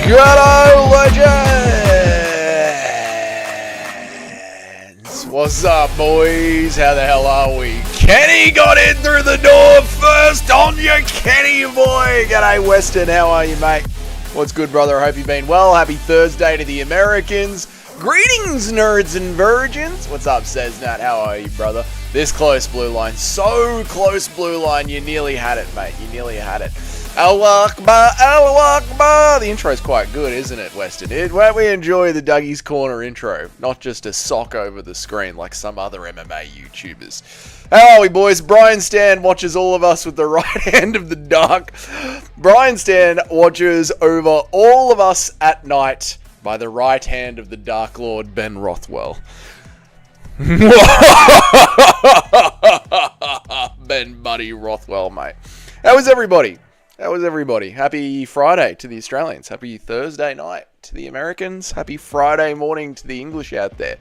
G'day, legends! What's up, boys? How the hell are we? Kenny got in through the door first on you, Kenny boy! G'day, Weston. How are you, mate? What's good, brother? I hope you've been well. Happy Thursday to the Americans. Greetings, nerds and virgins. What's up, says Nat? How are you, brother? This close, blue line. So close, blue line. You nearly had it, mate. You nearly had it. Allah Akbar, Allah Akbar. The intro's quite good, isn't it, Weston? We enjoy the Dougie's Corner intro, not just a sock over the screen like some other MMA YouTubers. How are we, boys? Brian Stan watches all of us with the right hand of the dark. Brian Stan watches over all of us at night by the right hand of the Dark Lord, Ben Rothwell. Ben Buddy Rothwell, mate. How is everybody? How is everybody? Happy Friday to the Australians. Happy Thursday night to the Americans. Happy Friday morning to the English out there.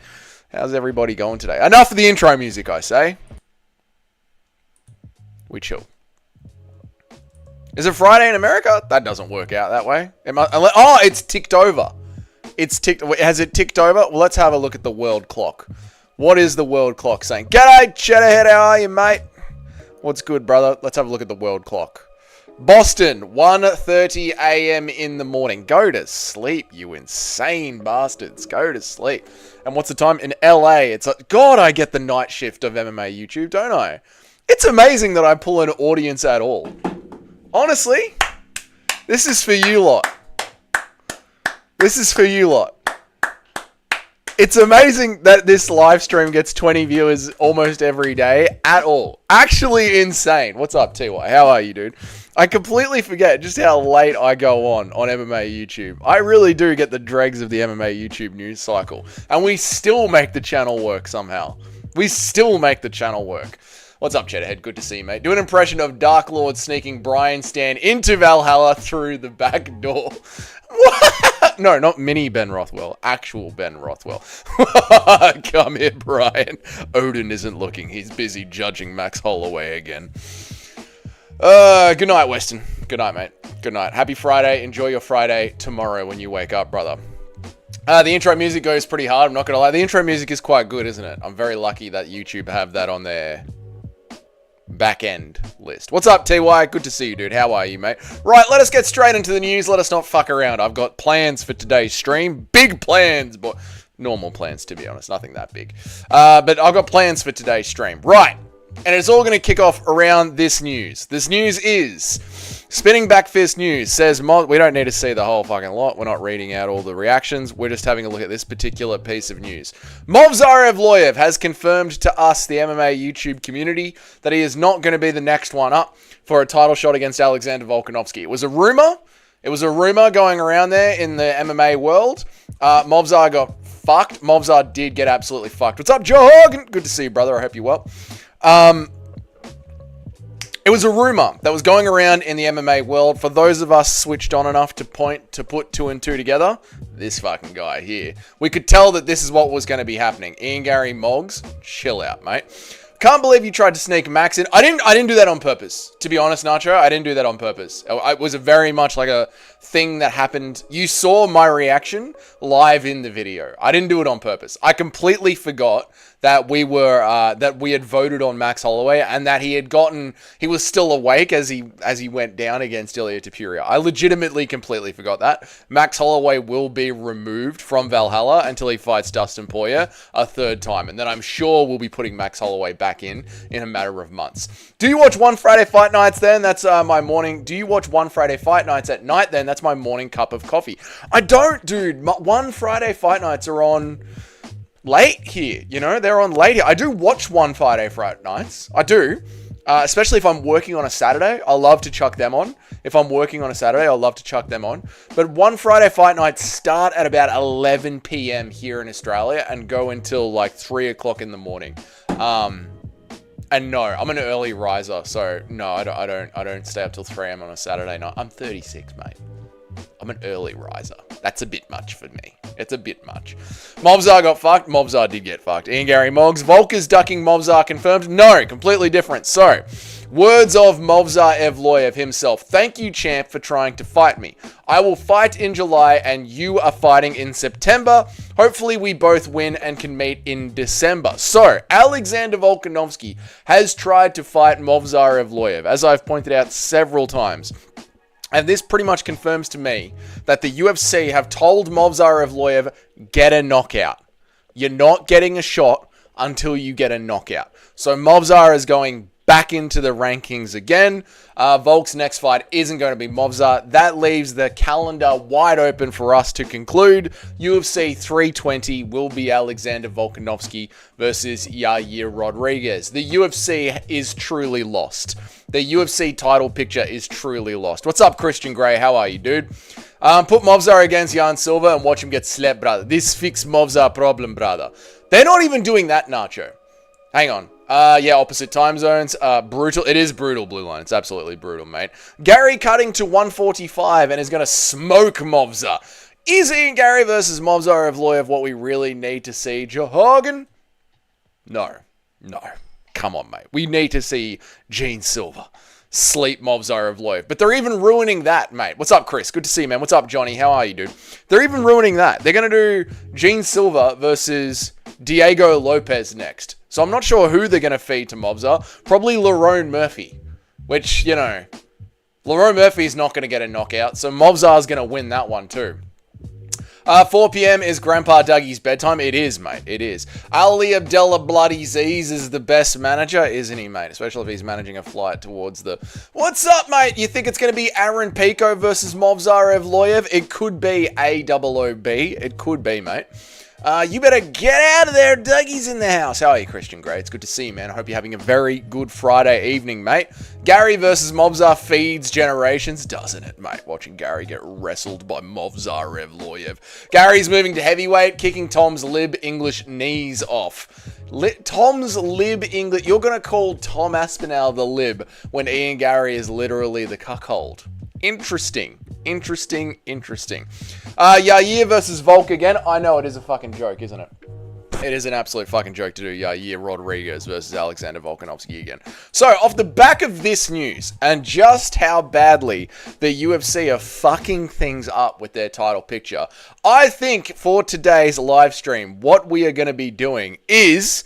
How's everybody going today? Enough of the intro music, I say. We chill. Is it Friday in America? That doesn't work out that way. Oh, it's ticked over. Has it ticked over? Well, let's have a look at the world clock. What is the world clock saying? G'day, Cheddarhead. How are you, mate? What's good, brother? Let's have a look at the world clock. Boston, 1:30 a.m. in the morning. Go to sleep, you insane bastards. Go to sleep. And what's the time? In LA, it's like, God, I get the night shift of MMA YouTube, don't I? It's amazing that I pull an audience at all. Honestly, this is for you lot. This is for you lot. It's amazing that this live stream gets 20 viewers almost every day at all. Actually insane. What's up, TY? How are you, dude? I completely forget just how late I go on MMA YouTube. I really do get the dregs of the MMA YouTube news cycle. And we still make the channel work somehow. We still make the channel work. What's up, Cheddarhead? Good to see you, mate. Do an impression of Dark Lord sneaking Brian Stan into Valhalla through the back door. What? No, not mini Ben Rothwell. Actual Ben Rothwell. Come here, Brian. Odin isn't looking. He's busy judging Max Holloway again. Good night, Weston. Good night, mate. Good night. Happy Friday. Enjoy your Friday tomorrow when you wake up, brother. The intro music goes pretty hard. I'm not going to lie. The intro music is quite good, isn't it? I'm very lucky that YouTube have that on their back end list. What's up, TY? Good to see you, dude. How are you, mate? Right, let us get straight into the news. Let us not fuck around. I've got plans for today's stream. Big plans, but normal plans, to be honest. Nothing that big. But I've got plans for today's stream. Right. And it's all going to kick off around this news. This news is Spinning Back Fist News says we don't need to see the whole fucking lot. We're not reading out all the reactions. We're just having a look at this particular piece of news. Movsar Evloev has confirmed to us, the MMA YouTube community, that he is not going to be the next one up for a title shot against Alexander Volkanovski. It was a rumor. It was a rumor going around there in the MMA world. Movsar got fucked. Movsar did get absolutely fucked. What's up, Joe Hogan? Good to see you, brother. I hope you're well. It was a rumor that was going around in the MMA world. For those of us switched on enough to put two and two together, this fucking guy here, we could tell that this is what was going to be happening. Ian Gary Moggs, chill out, mate. Can't believe you tried to sneak Max in. I didn't do that on purpose. To be honest, Nacho, I didn't do that on purpose. It was a very much like a thing that happened. You saw my reaction live in the video. I didn't do it on purpose. I completely forgot that we had voted on Max Holloway and that he was still awake as he went down against Ilia Topuria. I legitimately completely forgot that. Max Holloway will be removed from Valhalla until he fights Dustin Poirier a third time. And then I'm sure we'll be putting Max Holloway back in a matter of months. Do you watch One Friday Fight Nights then? That's my morning. Do you watch One Friday Fight Nights at night then? That's my morning cup of coffee. I don't, dude. One Friday Fight Nights are on late here, you know, they're on late here. I do watch One Friday Fight Nights. I do. Especially if I'm working on a Saturday, I love to chuck them on. If I'm working on a Saturday, I love to chuck them on. But One Friday Fight Nights start at about 11 p.m. here in Australia and go until like 3 o'clock in the morning. And no, I'm an early riser, so no, I don't stay up till 3 a.m. on a Saturday night. I'm 36, mate. I'm an early riser. That's a bit much for me. It's a bit much. Movsar got fucked. Movsar did get fucked. Ian Gary Moggs. Volk is ducking Movsar confirmed. No, completely different. So, words of Movsar Evloev himself. Thank you, champ, for trying to fight me. I will fight in July and you are fighting in September. Hopefully we both win and can meet in December. So, Alexander Volkanovski has tried to fight Movsar Evloev, as I've pointed out several times. And this pretty much confirms to me that the UFC have told Movsar Evloev, get a knockout. You're not getting a shot until you get a knockout. So Movsar is going back into the rankings again. Volk's next fight isn't going to be Movsar. That leaves the calendar wide open for us to conclude. UFC 320 will be Alexander Volkanovski versus Yair Rodriguez. The UFC is truly lost. The UFC title picture is truly lost. What's up, Christian Gray? How are you, dude? Put Movsar against Jan Silva and watch him get slept, brother. This fix Movsar problem, brother. They're not even doing that, Nacho. Hang on. Yeah, opposite time zones. Brutal. It is brutal, Blue Line. It's absolutely brutal, mate. Gary cutting to 145 and is going to smoke Movsar. Is Ian Gary versus Movsar Evloev what we really need to see, Johagen? No. Come on, mate. We need to see Gene Silva sleep Movsar Evloev. But they're even ruining that, mate. What's up, Chris? Good to see you, man. What's up, Johnny? How are you, dude? They're even ruining that. They're going to do Gene Silva versus Diego Lopez next. So I'm not sure who they're going to feed to Movsar. Probably Lerone Murphy. Which, you know, Lerone Murphy's not going to get a knockout. So Movsar's going to win that one too. 4 p.m. is Grandpa Dougie's bedtime. It is, mate. It is. Ali Abdullah Bloody Z's is the best manager, isn't he, mate? Especially if he's managing a flight towards the... What's up, mate? You think it's going to be Aaron Pico versus Movsar Evloev? It could be AOOB. It could be, mate. You better get out of there. Dougie's in the house. How are you, Christian Gray? It's good to see you, man. I hope you're having a very good Friday evening, mate. Gary versus Movsar feeds generations, doesn't it, mate? Watching Gary get wrestled by Movsar Evloev. Gary's moving to heavyweight, kicking Tom's lib English knees off. Tom's lib English... You're going to call Tom Aspinall the lib when Ian Gary is literally the cuckold. Interesting. Yair versus Volk again. I know it is a fucking joke, isn't it? It is an absolute fucking joke to do Yair Rodriguez versus Alexander Volkanovski again. So, off the back of this news, and just how badly the UFC are fucking things up with their title picture, I think for today's live stream, what we are going to be doing is...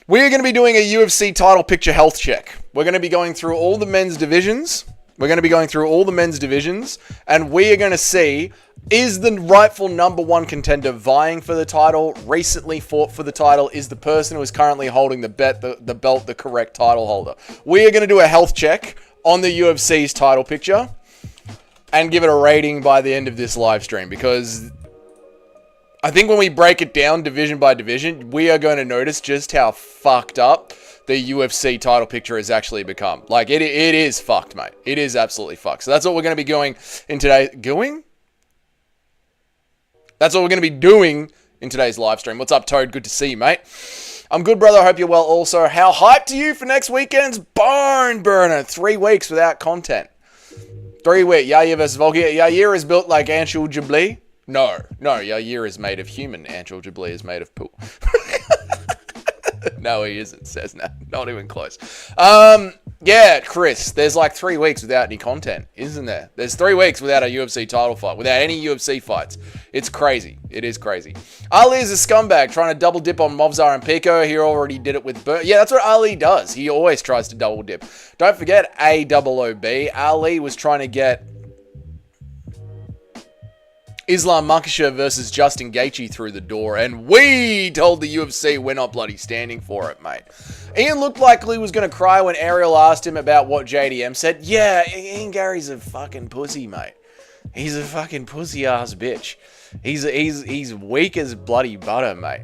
we are going to be doing a UFC title picture health check. We're going to be going through all the men's divisions... and we are going to see, is the rightful number one contender vying for the title, recently fought for the title, is the person who is currently holding the belt the correct title holder? We are going to do a health check on the UFC's title picture and give it a rating by the end of this live stream, because I think when we break it down division by division, we are going to notice just how fucked up the UFC title picture has actually become. Like, it is fucked, mate. It is absolutely fucked. So that's what we're going to be doing in today's live stream. What's up, Toad? Good to see you, mate. I'm good, brother. I hope you're well also. How hyped are you for next weekend's Barn Burner? 3 weeks without content. 3 weeks. Yair versus Volk. Yair is built like Anshul Jabli. No. Yair is made of human. Anshul Jabli is made of poo. No, he isn't, Cessna. Not even close. Yeah, Chris, there's like 3 weeks without any content, isn't there? There's 3 weeks without a UFC title fight, without any UFC fights. It's crazy. It is crazy. Ali is a scumbag trying to double dip on Movsar and Pico. He already did it with Yeah, that's what Ali does. He always tries to double dip. Don't forget AOOB. Ali was trying to get Islam Makhachev versus Justin Gaethje through the door, and we told the UFC we're not bloody standing for it, mate. Ian looked like he was going to cry when Ariel asked him about what JDM said. Yeah, Ian Gary's a fucking pussy, mate. He's a fucking pussy-ass bitch. He's weak as bloody butter, mate.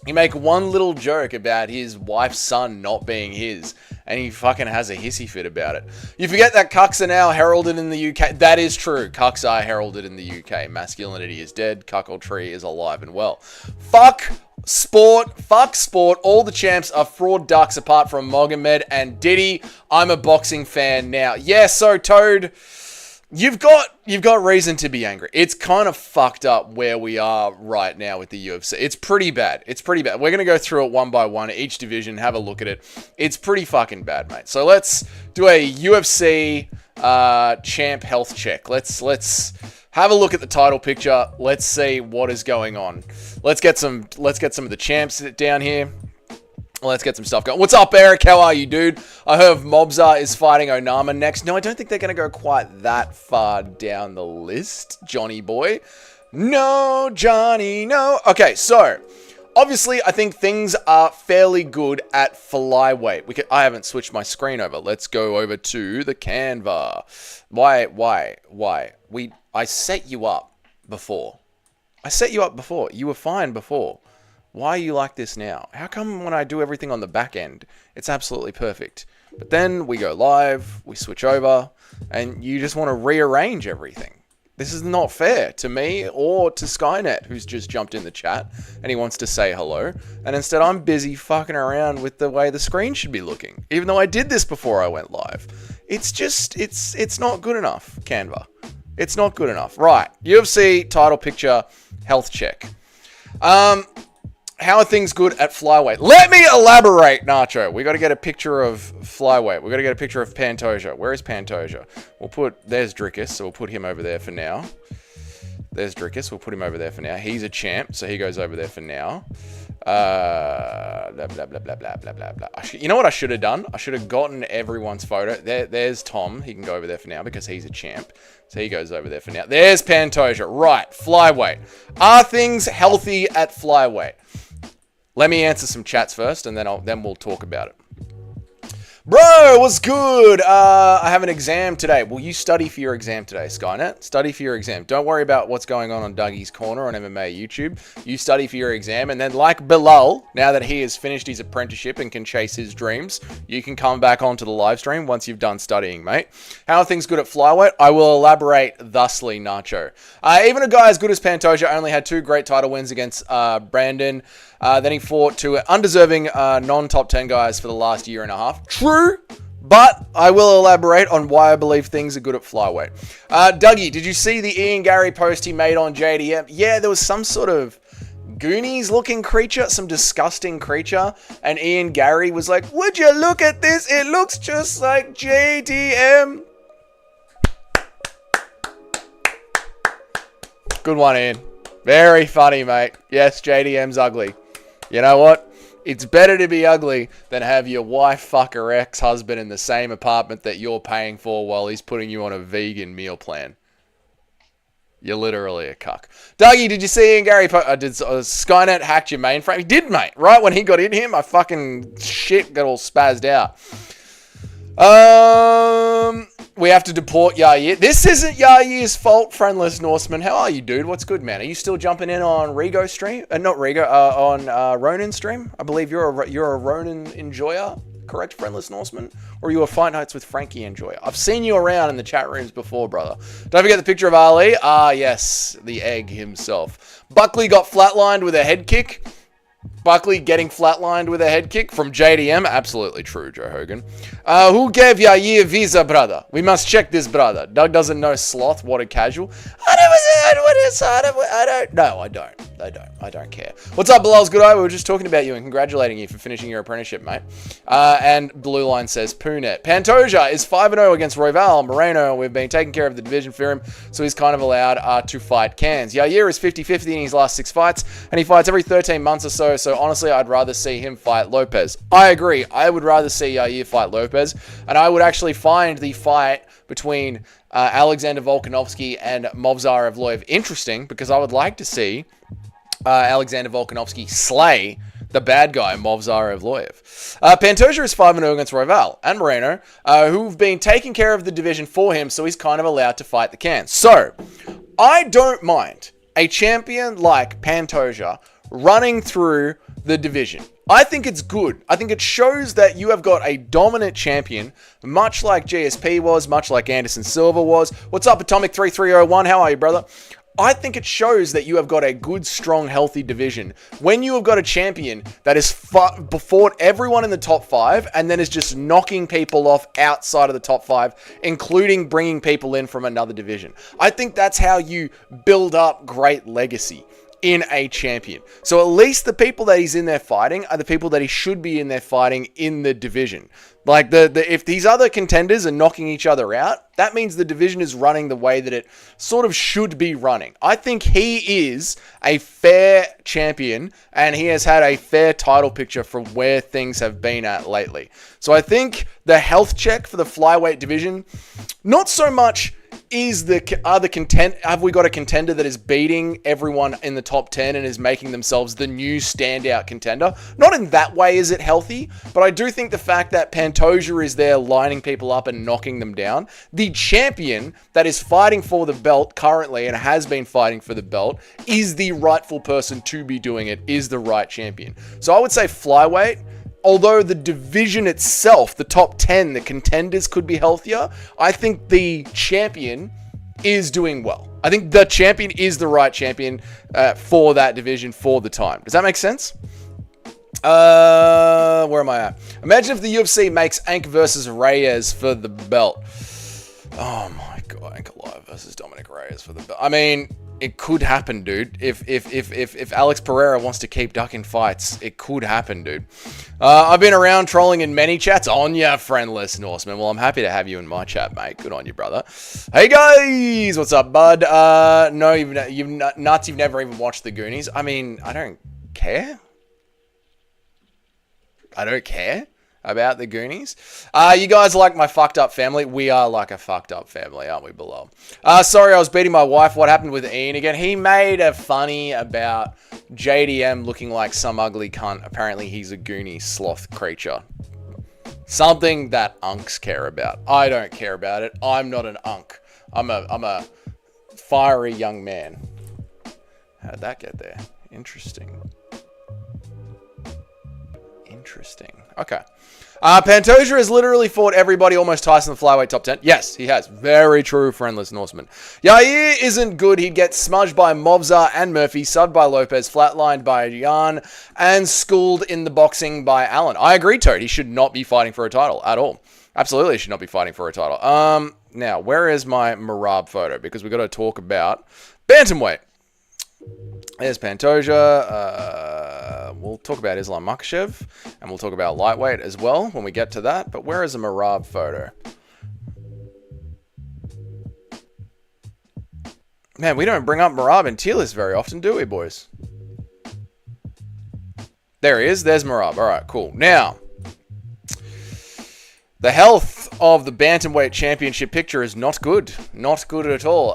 He make one little joke about his wife's son not being his, and he fucking has a hissy fit about it. You forget that cucks are now heralded in the UK. That is true. Cucks are heralded in the UK. Masculinity is dead. Cuckoldry is alive and well. Fuck sport. All the champs are fraud ducks apart from Mohamed and Diddy. I'm a boxing fan now. Yeah, so Toad... You've got reason to be angry. It's kind of fucked up where we are right now with the UFC. It's pretty bad. We're going to go through it one by one, each division, have a look at it. It's pretty fucking bad, mate. So let's do a UFC champ health check. Let's have a look at the title picture. Let's see what is going on. Let's get some of the champs down here. Let's get some stuff going. What's up, Eric? How are you, dude? I heard Movsar is fighting Onama next. No, I don't think they're going to go quite that far down the list, Johnny boy. No, Johnny, no. Okay, so obviously, I think things are fairly good at flyweight. I haven't switched my screen over. Let's go over to the Canva. Why? I set you up before. You were fine before. Why are you like this now? How come when I do everything on the back end, it's absolutely perfect? But then we go live, we switch over, and you just want to rearrange everything. This is not fair to me or to Skynet, who's just jumped in the chat and he wants to say hello. And instead I'm busy fucking around with the way the screen should be looking, even though I did this before I went live. It's not good enough, Canva. It's not good enough. Right, UFC title picture, health check. How are things good at flyweight? Let me elaborate, Nacho. We got to get a picture of flyweight. We got to get a picture of Pantoja. Where is Pantoja? There's Drickus, so we'll put him over there for now. There's Drickus, we'll put him over there for now. He's a champ, so he goes over there for now. Blah, blah, blah, blah, blah, blah, blah, blah. You know what I should have done? I should have gotten everyone's photo. There's Tom. He can go over there for now because he's a champ. So he goes over there for now. There's Pantoja. Right, flyweight. Are things healthy at flyweight? Let me answer some chats first, and then we'll talk about it. Bro, what's good? I have an exam today. Will you study for your exam today, Skynet? Study for your exam. Don't worry about what's going on Dougie's Corner on MMA YouTube. You study for your exam, and then like Bilal, now that he has finished his apprenticeship and can chase his dreams, you can come back onto the live stream once you've done studying, mate. How are things good at flyweight? I will elaborate thusly, Nacho. Even a guy as good as Pantoja only had 2 great title wins against Brandon. Then he fought 2 undeserving non-top 10 guys for the last year and a half. True, but I will elaborate on why I believe things are good at flyweight. Dougie, did you see the Ian Gary post he made on JDM? Yeah, there was some sort of Goonies-looking creature, some disgusting creature, and Ian Gary was like, would you look at this? It looks just like JDM. Good one, Ian. Very funny, mate. Yes, JDM's ugly. You know what? It's better to be ugly than have your wife fuck her ex-husband in the same apartment that you're paying for while he's putting you on a vegan meal plan. You're literally a cuck. Dougie, did you see Ian Gary? Did Skynet hacked your mainframe? He did, mate. Right when he got in here, my fucking shit got all spazzed out. We have to deport Yair. This isn't Yair's fault, friendless Norseman. How are you, dude? What's good, man? Are you still jumping in on Rigo stream? Not Rigo, on Ronin stream? I believe you're a Ronin enjoyer, correct, friendless Norseman? Or are you a Fight Nights with Frankie enjoyer? I've seen you around in the chat rooms before, brother. Don't forget the picture of Ali. Ah, yes, the egg himself. Buckley got flatlined with a head kick. Buckley getting flatlined with a head kick from JDM. Absolutely true, Joe Hogan. Who gave Yair visa, brother? We must check this, brother. Doug doesn't know sloth. What a casual. I don't care. What's up, Bilal's good eye? We were just talking about you and congratulating you for finishing your apprenticeship, mate. And Blue Line says, Poonet. Pantoja is 5-0 against Royval Moreno. We've been taking care of the division for him, so he's kind of allowed to fight cans. Yair is 50-50 in his last 6 fights, and he fights every 13 months or so. So honestly, I'd rather see him fight Lopez. I agree. I would rather see Yair fight Lopez, and I would actually find the fight between Alexander Volkanovski and Movsar Evloev interesting, because I would like to see Alexander Volkanovski slay the bad guy, Movsar Evloev. Pantoja is 5-0 against Royval and Moreno, who've been taking care of the division for him, so he's kind of allowed to fight the cans. So, I don't mind a champion like Pantoja running through the division. I think it's good. I think it shows that you have got a dominant champion, much like GSP was, much like Anderson Silva was. What's up, Atomic3301? How are you, brother? I think it shows that you have got a good, strong, healthy division. When you have got a champion that has fought everyone in the top 5 and then is just knocking people off outside of the top 5, including bringing people in from another division. I think that's how you build up great legacy in a champion. So at least the people that he's in there fighting are the people that he should be in there fighting in the division. Like, if these other contenders are knocking each other out, that means the division is running the way that it sort of should be running. I think he is a fair champion, and he has had a fair title picture from where things have been at lately. So I think the health check for the flyweight division, not so much have we got a contender that is beating everyone in the top 10 and is making themselves the new standout contender? Not in that way is it healthy, but I do think the fact that Pantoja is there lining people up and knocking them down, the champion that is fighting for the belt currently and has been fighting for the belt, is the rightful person to be doing it, is the right champion. So I would say flyweight. Although the division itself, the top 10, the contenders could be healthier, I think the champion is doing well. I think the champion is the right champion for that division for the time. Does that make sense? Where am I at? Imagine if the UFC makes Ank versus Reyes for the belt. Oh my god, Ankalaev versus Dominic Reyes for the belt. I mean, it could happen, dude. If Alex Pereira wants to keep ducking fights, it could happen, dude. I've been around trolling in many chats on ya, friendless Norseman. Well, I'm happy to have you in my chat, mate. Good on you, brother. Hey guys, what's up, bud? No, you've nuts. You've never even watched the Goonies. I mean, I don't care. I don't care about the Goonies. You guys are like my fucked up family. We are like a fucked up family, aren't we, below? Sorry, I was beating my wife. What happened with Ian again? He made a funny about JDM looking like some ugly cunt. Apparently, he's a Goonie sloth creature. Something that unks care about. I don't care about it. I'm not an unk. I'm a fiery young man. How'd that get there? Interesting. Okay. Pantoja has literally fought everybody almost twice in the flyweight top 10. Yes, he has. Very true, friendless Norseman. Yair isn't good. He'd get smudged by Movsar and Murphy, subbed by Lopez, flatlined by Jan, and schooled in the boxing by Allen. I agree, Toad. He should not be fighting for a title at all. Absolutely should not be fighting for a title. Now, where is my Marab photo? Because we've got to talk about bantamweight. There's Pantoja. We'll talk about Islam Makhachev, and we'll talk about lightweight as well when we get to that. But where is the Marab photo? Man, we don't bring up Marab in tier list very often, do we, boys? There he is. There's Marab. All right, cool. Now, the health of the bantamweight championship picture is not good. Not good at all.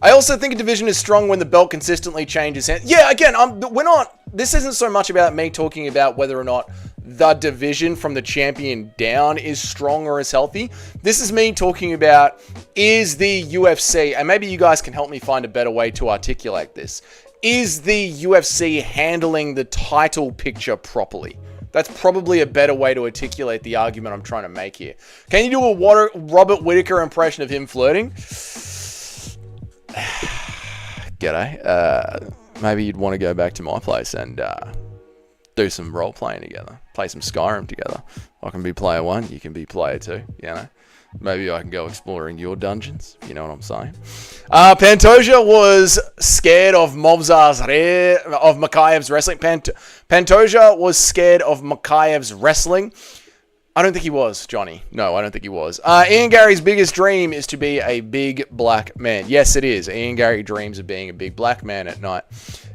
I also think a division is strong when the belt consistently changes hands. Yeah, again, we're not... This isn't so much about me talking about whether or not the division from the champion down is strong or is healthy. This is me talking about, is the UFC... And maybe you guys can help me find a better way to articulate this. Is the UFC handling the title picture properly? That's probably a better way to articulate the argument I'm trying to make here. Can you do a Robert Whittaker impression of him flirting? G'day. Maybe you'd want to go back to my place and do some role playing together. Play some Skyrim together. I can be player 1, you can be player 2, you know. Maybe I can go exploring your dungeons, if you know what I'm saying. Pantoja was scared of Makhayev's wrestling. Pantoja was scared of Makhayev's wrestling. I don't think he was, Johnny. No, I don't think he was. Ian Gary's biggest dream is to be a big black man. Yes, it is. Ian Gary dreams of being a big black man at night.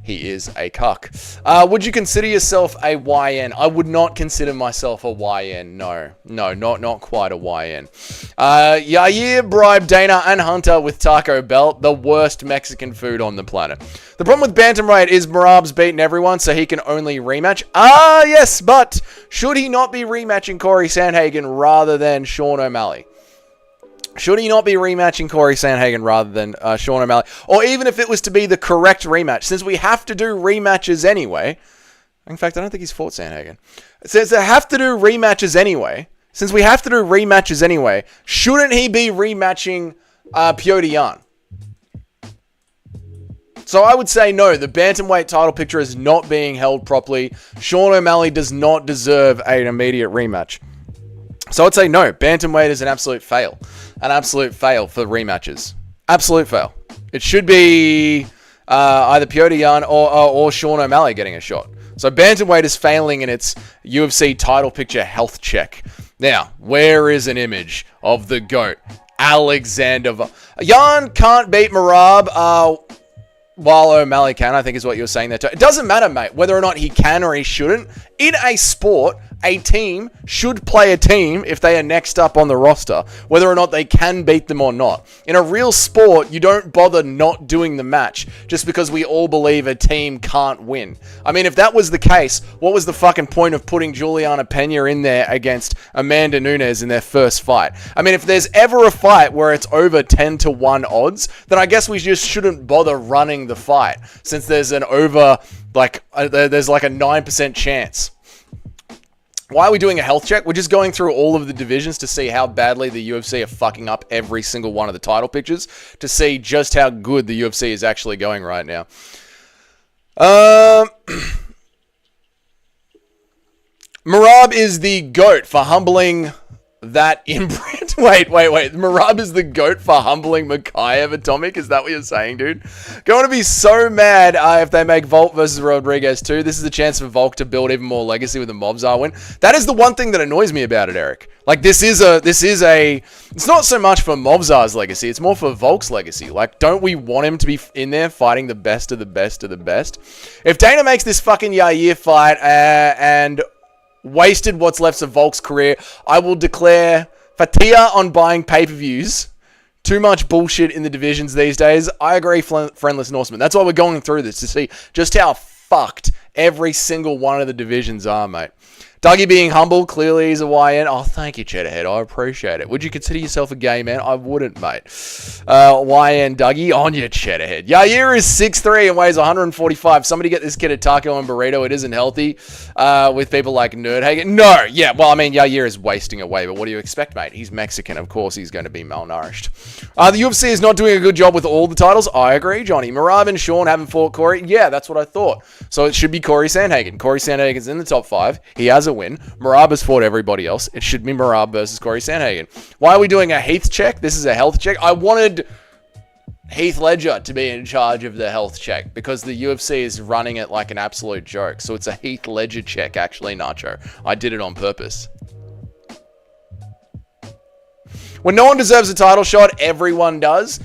He is a cuck. Would you consider yourself a YN? I would not consider myself a YN. No, not quite a YN. Yair bribed Dana and Hunter with Taco Bell, the worst Mexican food on the planet. The problem with bantamweight is Marab's beaten everyone, so he can only rematch. Yes, but should he not be rematching Corey Sandhagen rather than Sean O'Malley? Should he not be rematching Corey Sandhagen rather than Sean O'Malley? Or even if it was to be the correct rematch, since we have to do rematches anyway. In fact, I don't think he's fought Sandhagen. Since they have to do rematches anyway, shouldn't he be rematching Petr Yan? So I would say no, the bantamweight title picture is not being held properly. Sean O'Malley does not deserve an immediate rematch. So I'd say no, bantamweight is an absolute fail. An absolute fail for rematches. Absolute fail. It should be either Petr Yan or Sean O'Malley getting a shot. So bantamweight is failing in its UFC title picture health check. Now, where is an image of the GOAT? Alexander. Yan can't beat Merab, while O'Malley can, I think is what you were saying there too. It doesn't matter, mate, whether or not he can or he shouldn't. In a sport, a team should play a team if they are next up on the roster, whether or not they can beat them or not. In a real sport, you don't bother not doing the match just because we all believe a team can't win. I mean, if that was the case, what was the fucking point of putting Juliana Pena in there against Amanda Nunes in their first fight? I mean, if there's ever a fight where it's over 10-1 odds, then I guess we just shouldn't bother running the fight, since there's an over, there's like a 9% chance. Why are we doing a health check? We're just going through all of the divisions to see how badly the UFC are fucking up every single one of the title pictures, to see just how good the UFC is actually going right now. Merab is the GOAT for humbling that inbred. Wait. Merab is the GOAT for humbling Mikhaev Atomic? Is that what you're saying, dude? Going to be so mad if they make Volk versus Rodriguez too. This is a chance for Volk to build even more legacy with a Movsar win. That is the one thing that annoys me about it, Eric. Like, it's not so much for Movsar's legacy, it's more for Volk's legacy. Like, don't we want him to be in there fighting the best of the best of the best? If Dana makes this fucking Yair fight and wasted what's left of Volk's career, I will declare Fatia on buying pay-per-views. Too much bullshit in the divisions these days. I agree, Friendless Norseman. That's why we're going through this, to see just how fucked every single one of the divisions are, mate. Dougie being humble, clearly he's a YN. Oh, thank you, Cheddarhead. I appreciate it. Would you consider yourself a gay man? I wouldn't, mate. YN Dougie, on your Cheddarhead. Yair is 6'3" and weighs 145. Somebody get this kid a taco and burrito. It isn't healthy with people like Nerdhagen. No, yeah, well, I mean, Yair is wasting away, but what do you expect, mate? He's Mexican. Of course he's going to be malnourished. The UFC is not doing a good job with all the titles. I agree, Johnny. Merab and Sean haven't fought Corey. Yeah, that's what I thought. So it should be Corey Sandhagen. Corey Sandhagen's in the top 5. He has a win. Merab has fought everybody else. It should be Merab versus Corey Sandhagen. Why are we doing a Heath check? This is a health check. I wanted Heath Ledger to be in charge of the health check because the UFC is running it like an absolute joke. So it's a Heath Ledger check, actually, Nacho. I did it on purpose. When no one deserves a title shot, everyone does.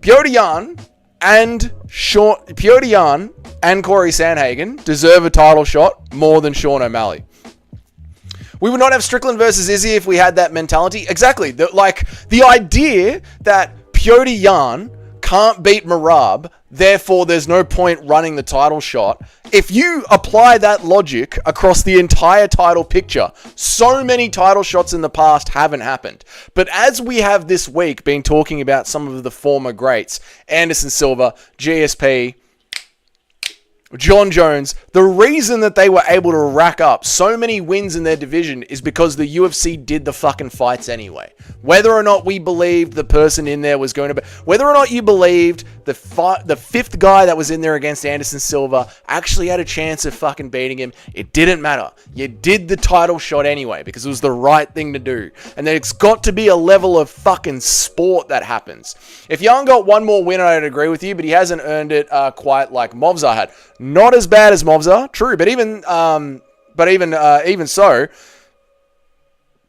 Petr Yan and Corey Sandhagen deserve a title shot more than Sean O'Malley. We would not have Strickland versus Izzy if we had that mentality. Exactly. The idea that Petr Yan can't beat Merab, therefore there's no point running the title shot. If you apply that logic across the entire title picture, so many title shots in the past haven't happened. But as we have this week been talking about some of the former greats, Anderson Silva, GSP, John Jones, the reason that they were able to rack up so many wins in their division is because the UFC did the fucking fights anyway. Whether or not we believed the person in there was going to be, whether or not you believed the fifth guy that was in there against Anderson Silva actually had a chance of fucking beating him, it didn't matter. You did the title shot anyway because it was the right thing to do. And there's got to be a level of fucking sport that happens. If Young got one more win, I'd agree with you, but he hasn't earned it quite like Movsar had. Not as bad as Movsar, true, but even so,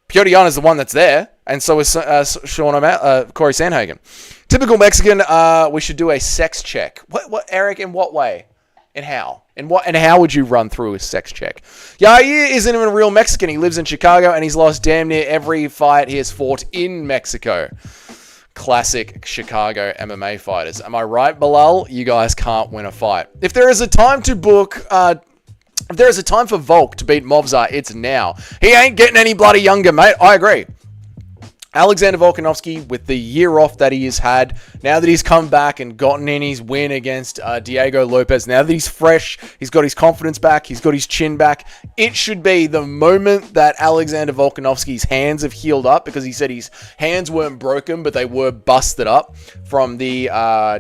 Petr Yan is the one that's there, and so is Corey Sandhagen. Typical Mexican. We should do a sex check. What, Eric? In what way? And how? And how would you run through a sex check? Yair isn't even a real Mexican. He lives in Chicago, and he's lost damn near every fight he has fought in Mexico. Classic Chicago MMA fighters. Am I right, Bilal? You guys can't win a fight. If there is a time to book, if there is a time for Volk to beat Movsar, it's now. He ain't getting any bloody younger, mate. I agree. Alexander Volkanovski, with the year off that he has had, now that he's come back and gotten in his win against Diego Lopez, now that he's fresh, he's got his confidence back, he's got his chin back, it should be the moment that Alexander Volkanovski's hands have healed up, because he said his hands weren't broken, but they were busted up from the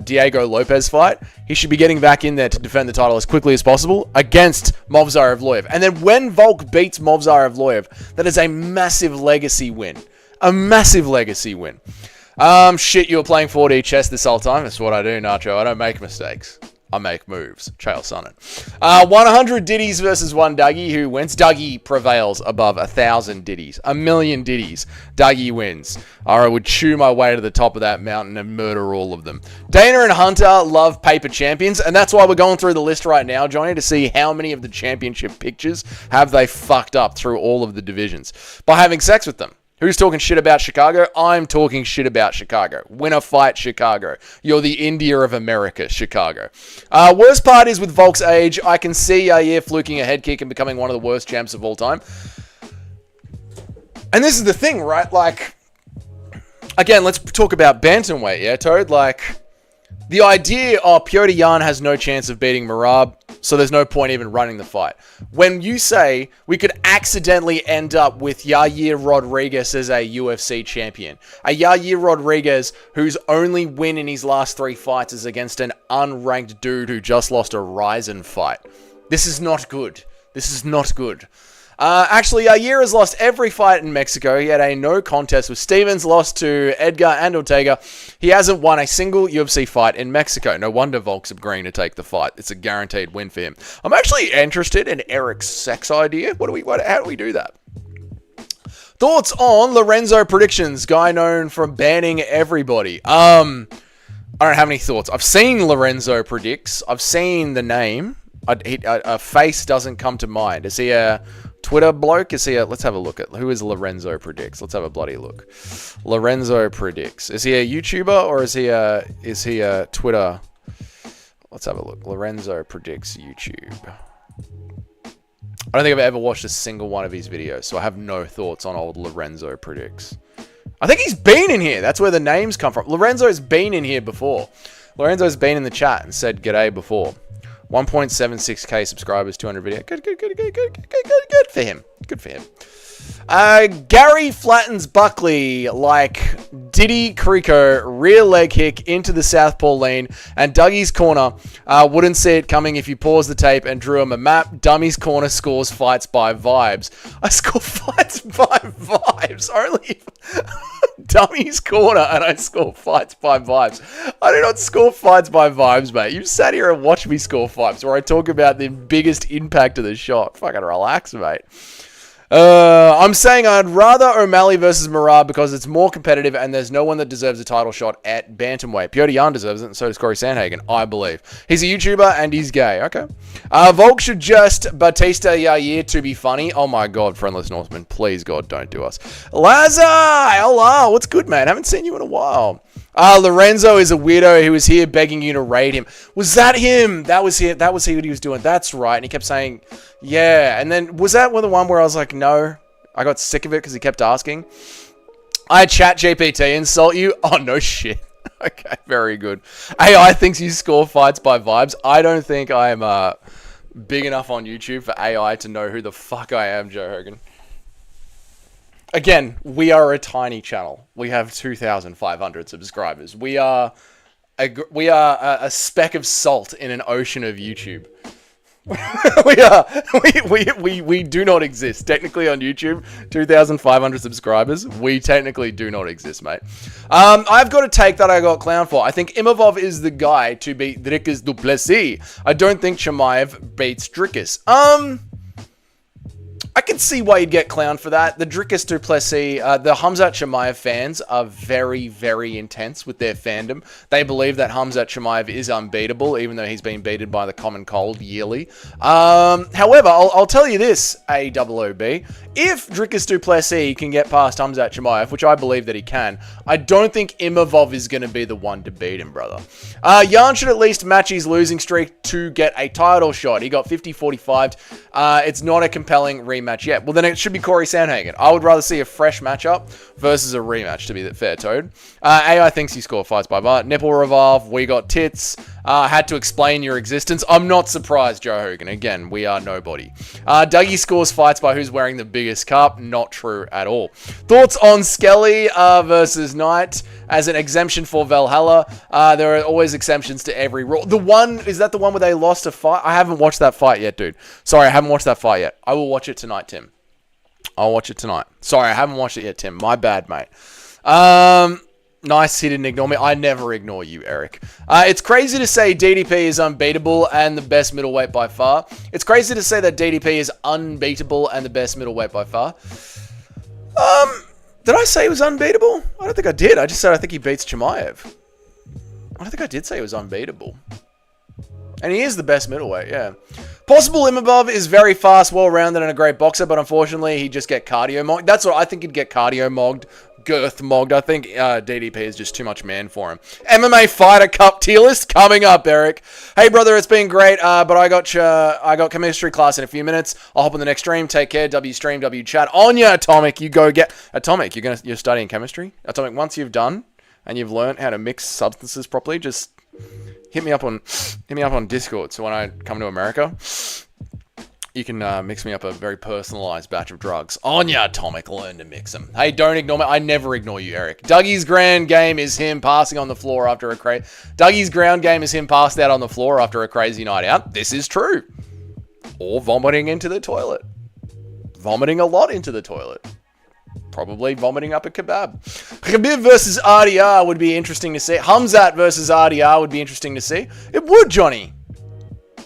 Diego Lopez fight. He should be getting back in there to defend the title as quickly as possible against Movsar Evloev. And then when Volk beats Movsar Evloev, that is a massive legacy win. A massive legacy win. Shit, you were playing 4D chess this whole time. That's what I do, Nacho. I don't make mistakes. I make moves. Chael Sonnen. 100 Diddies versus 1 Dougie. Who wins? Dougie prevails above 1,000 Diddies. 1,000,000 Diddies. Dougie wins. Or I would chew my way to the top of that mountain and murder all of them. Dana and Hunter love paper champions, and that's why we're going through the list right now, Johnny, to see how many of the championship pictures have they fucked up through all of the divisions by having sex with them. Who's talking shit about Chicago? I'm talking shit about Chicago. Winner fight Chicago. You're the India of America, Chicago. Worst part is with Volk's age, I can see Yair fluking a head kick and becoming one of the worst champs of all time. And this is the thing, right? Like, again, let's talk about bantamweight, yeah, Toad? Like, the idea of Petr Yan has no chance of beating Merab, so there's no point even running the fight. When you say we could accidentally end up with Yair Rodriguez as a UFC champion, a Yair Rodriguez whose only win in his last 3 fights is against an unranked dude who just lost a Ryzen fight. This is not good. This is not good. Actually, Yair has lost every fight in Mexico. He had a no contest with Stevens, lost to Edgar and Ortega. He hasn't won a single UFC fight in Mexico. No wonder Volk's agreeing to take the fight. It's a guaranteed win for him. I'm actually interested in Eric's sex idea. How do we do that? Thoughts on Lorenzo predictions? Guy known for banning everybody. I don't have any thoughts. I've seen Lorenzo predicts. I've seen the name. A face doesn't come to mind. Is he a Twitter bloke? Is he a... Let's have a look at... Who is Lorenzo predicts? Let's have a bloody look. Lorenzo predicts. Is he a YouTuber or is he a Twitter... Let's have a look. Lorenzo predicts YouTube. I don't think I've ever watched a single one of his videos, so I have no thoughts on old Lorenzo predicts. I think he's been in here. That's where the names come from. Lorenzo's been in here before. Lorenzo's been in the chat and said g'day before. 1.76k subscribers, 200 video. Good for him. Good for him. Gary flattens Buckley like Diddy Creeko, rear leg kick into the southpaw lane, and Dougie's corner wouldn't see it coming if you paused the tape and drew him a map. Dummy's corner scores fights by vibes. I score fights by vibes. Only Dummy's corner and I score fights by vibes. I do not score fights by vibes, mate. You sat here and watched me score fights where I talk about the biggest impact of the shot. Fucking relax, mate. I'm saying I'd rather O'Malley versus Merab because it's more competitive and there's no one that deserves a title shot at bantamweight. Petr Yan deserves it and so does Corey Sandhagen, I believe. He's a YouTuber and he's gay. Okay. Volk should just Batista Yair to be funny. Oh my god, friendless Northman. Please God, don't do us. Lazar! Hello, what's good, man? Haven't seen you in a while. Lorenzo is a weirdo. He was here begging you to raid him. Was that him? That was he what he was doing. That's right. And he kept saying, yeah. And then, was that the one where I was like, no? I got sick of it because he kept asking. I chat GPT insult you? Oh, no shit. Okay, very good. AI thinks you score fights by vibes. I don't think I'm big enough on YouTube for AI to know who the fuck I am, Joe Hogan. Again, we are a tiny channel. We have 2,500 subscribers. We are a speck of salt in an ocean of YouTube. we do not exist. Technically on YouTube, 2,500 subscribers. We technically do not exist, mate. I've got a take that I got clowned for. I think Imavov is the guy to beat Dricus du Plessis. I don't think Chimaev beats Dricus. I can see why you'd get clowned for that. The Dricus du Plessis, the Khamzat Chimaev fans are very, very intense with their fandom. They believe that Khamzat Chimaev is unbeatable, even though he's been beaten by the common cold yearly. However, I'll tell you this, AOOB. If Dricus du Plessis can get past Khamzat Chimaev, which I believe that he can, I don't think Imavov is going to be the one to beat him, brother. Yan should at least match his losing streak to get a title shot. He got 50-45. It's not a compelling rematch rematch yet. Well, then it should be Corey Sandhagen. I would rather see a fresh matchup versus a rematch, to be fair, Toad. AI thinks you score fights by bar. Nipple revolve. We got tits. Had to explain your existence. I'm not surprised, Joe Hogan. Again, we are nobody. Dougie scores fights by who's wearing the biggest cup. Not true at all. Thoughts on Skelly versus Knight as an exemption for Valhalla? There are always exemptions to every rule. Is that the one where they lost a fight? I haven't watched that fight yet, dude. Sorry, I haven't watched that fight yet. I will watch it tonight, Tim. I'll watch it tonight. Sorry, I haven't watched it yet, Tim. My bad, mate. Nice, he didn't ignore me. I never ignore you, Eric. It's crazy to say DDP is unbeatable and the best middleweight by far. It's crazy to say that DDP is unbeatable and the best middleweight by far. Did I say he was unbeatable? I don't think I did. I just said I think he beats Chimaev. I don't think I did say he was unbeatable. And he is the best middleweight, yeah. Possible Imabov is very fast, well-rounded, and a great boxer, but unfortunately, he'd just get cardio mogged. That's what I think he'd get cardio mogged, girth mogged. I think DDP is just too much man for him. MMA Fighter Cup tier list coming up, Eric. Hey, brother, it's been great, but I got chemistry class in a few minutes. I'll hop on the next stream. Take care. W stream, W chat. On ya, Atomic. You go get Atomic. You're studying chemistry. Atomic. Once you've done and you've learned how to mix substances properly, just hit me up on Discord. So when I come to America, you can mix me up a very personalized batch of drugs. On ya, Atomic. Learn to mix them. Hey, don't ignore me. I never ignore you, Eric. Dougie's grand game is him passing on the floor after Dougie's ground game is him passed out on the floor after a crazy night out. This is true. Or vomiting into the toilet. Vomiting a lot into the toilet. Probably vomiting up a kebab. Khabib versus RDR would be interesting to see. Hamzat versus RDR would be interesting to see. It would, Johnny.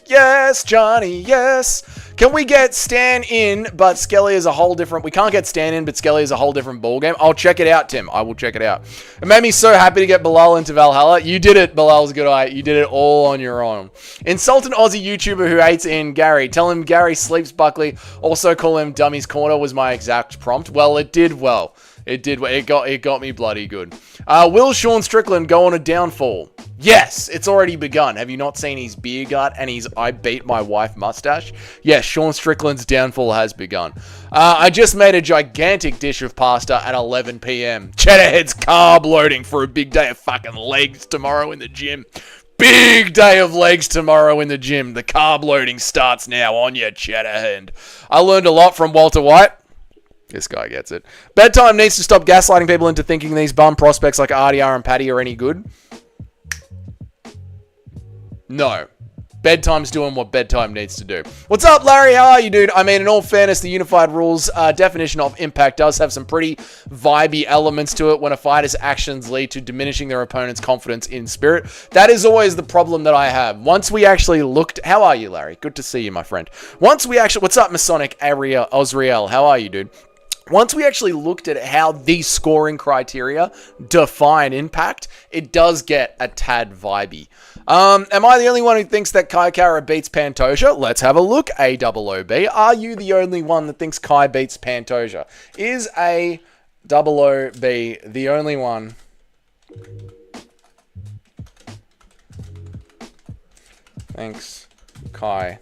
Yes, Johnny, yes. Can we get Stan in, but Skelly is a whole different... We can't get Stan in, but Skelly is a whole different ballgame. I'll check it out, Tim. I will check it out. It made me so happy to get Bilal into Valhalla. You did it, Bilal's good eye. You did it all on your own. Insult an Aussie YouTuber who hates in Gary. Tell him Gary sleeps Buckley. Also call him Dummy's Corner was my exact prompt. Well, it did well. It did. It got me bloody good. Will Sean Strickland go on a downfall? Yes, it's already begun. Have you not seen his beer gut and his I beat my wife mustache? Yes, Sean Strickland's downfall has begun. I just made a gigantic dish of pasta at 11 p.m. Cheddarhead's carb loading for a big day of fucking legs tomorrow in the gym. Big day of legs tomorrow in the gym. The carb loading starts now on your Cheddarhead. I learned a lot from Walter White. This guy gets it. Bedtime needs to stop gaslighting people into thinking these bum prospects like RDR and Paddy are any good. No. Bedtime's doing what bedtime needs to do. What's up, Larry? How are you, dude? I mean, in all fairness, the Unified Rules definition of impact does have some pretty vibey elements to it when a fighter's actions lead to diminishing their opponent's confidence in spirit. That is always the problem that I have. Once we actually looked... How are you, Larry? Good to see you, my friend. Once we actually... What's up, Masonic Osriel? How are you, dude? Once we actually looked at how these scoring criteria define impact, it does get a tad vibey. Am I the only one who thinks that Kai Kara beats Pantoja? Let's have a look, AOOB. Are you the only one that thinks Kai beats Pantoja? Is AOOB the only one? Thanks, Kai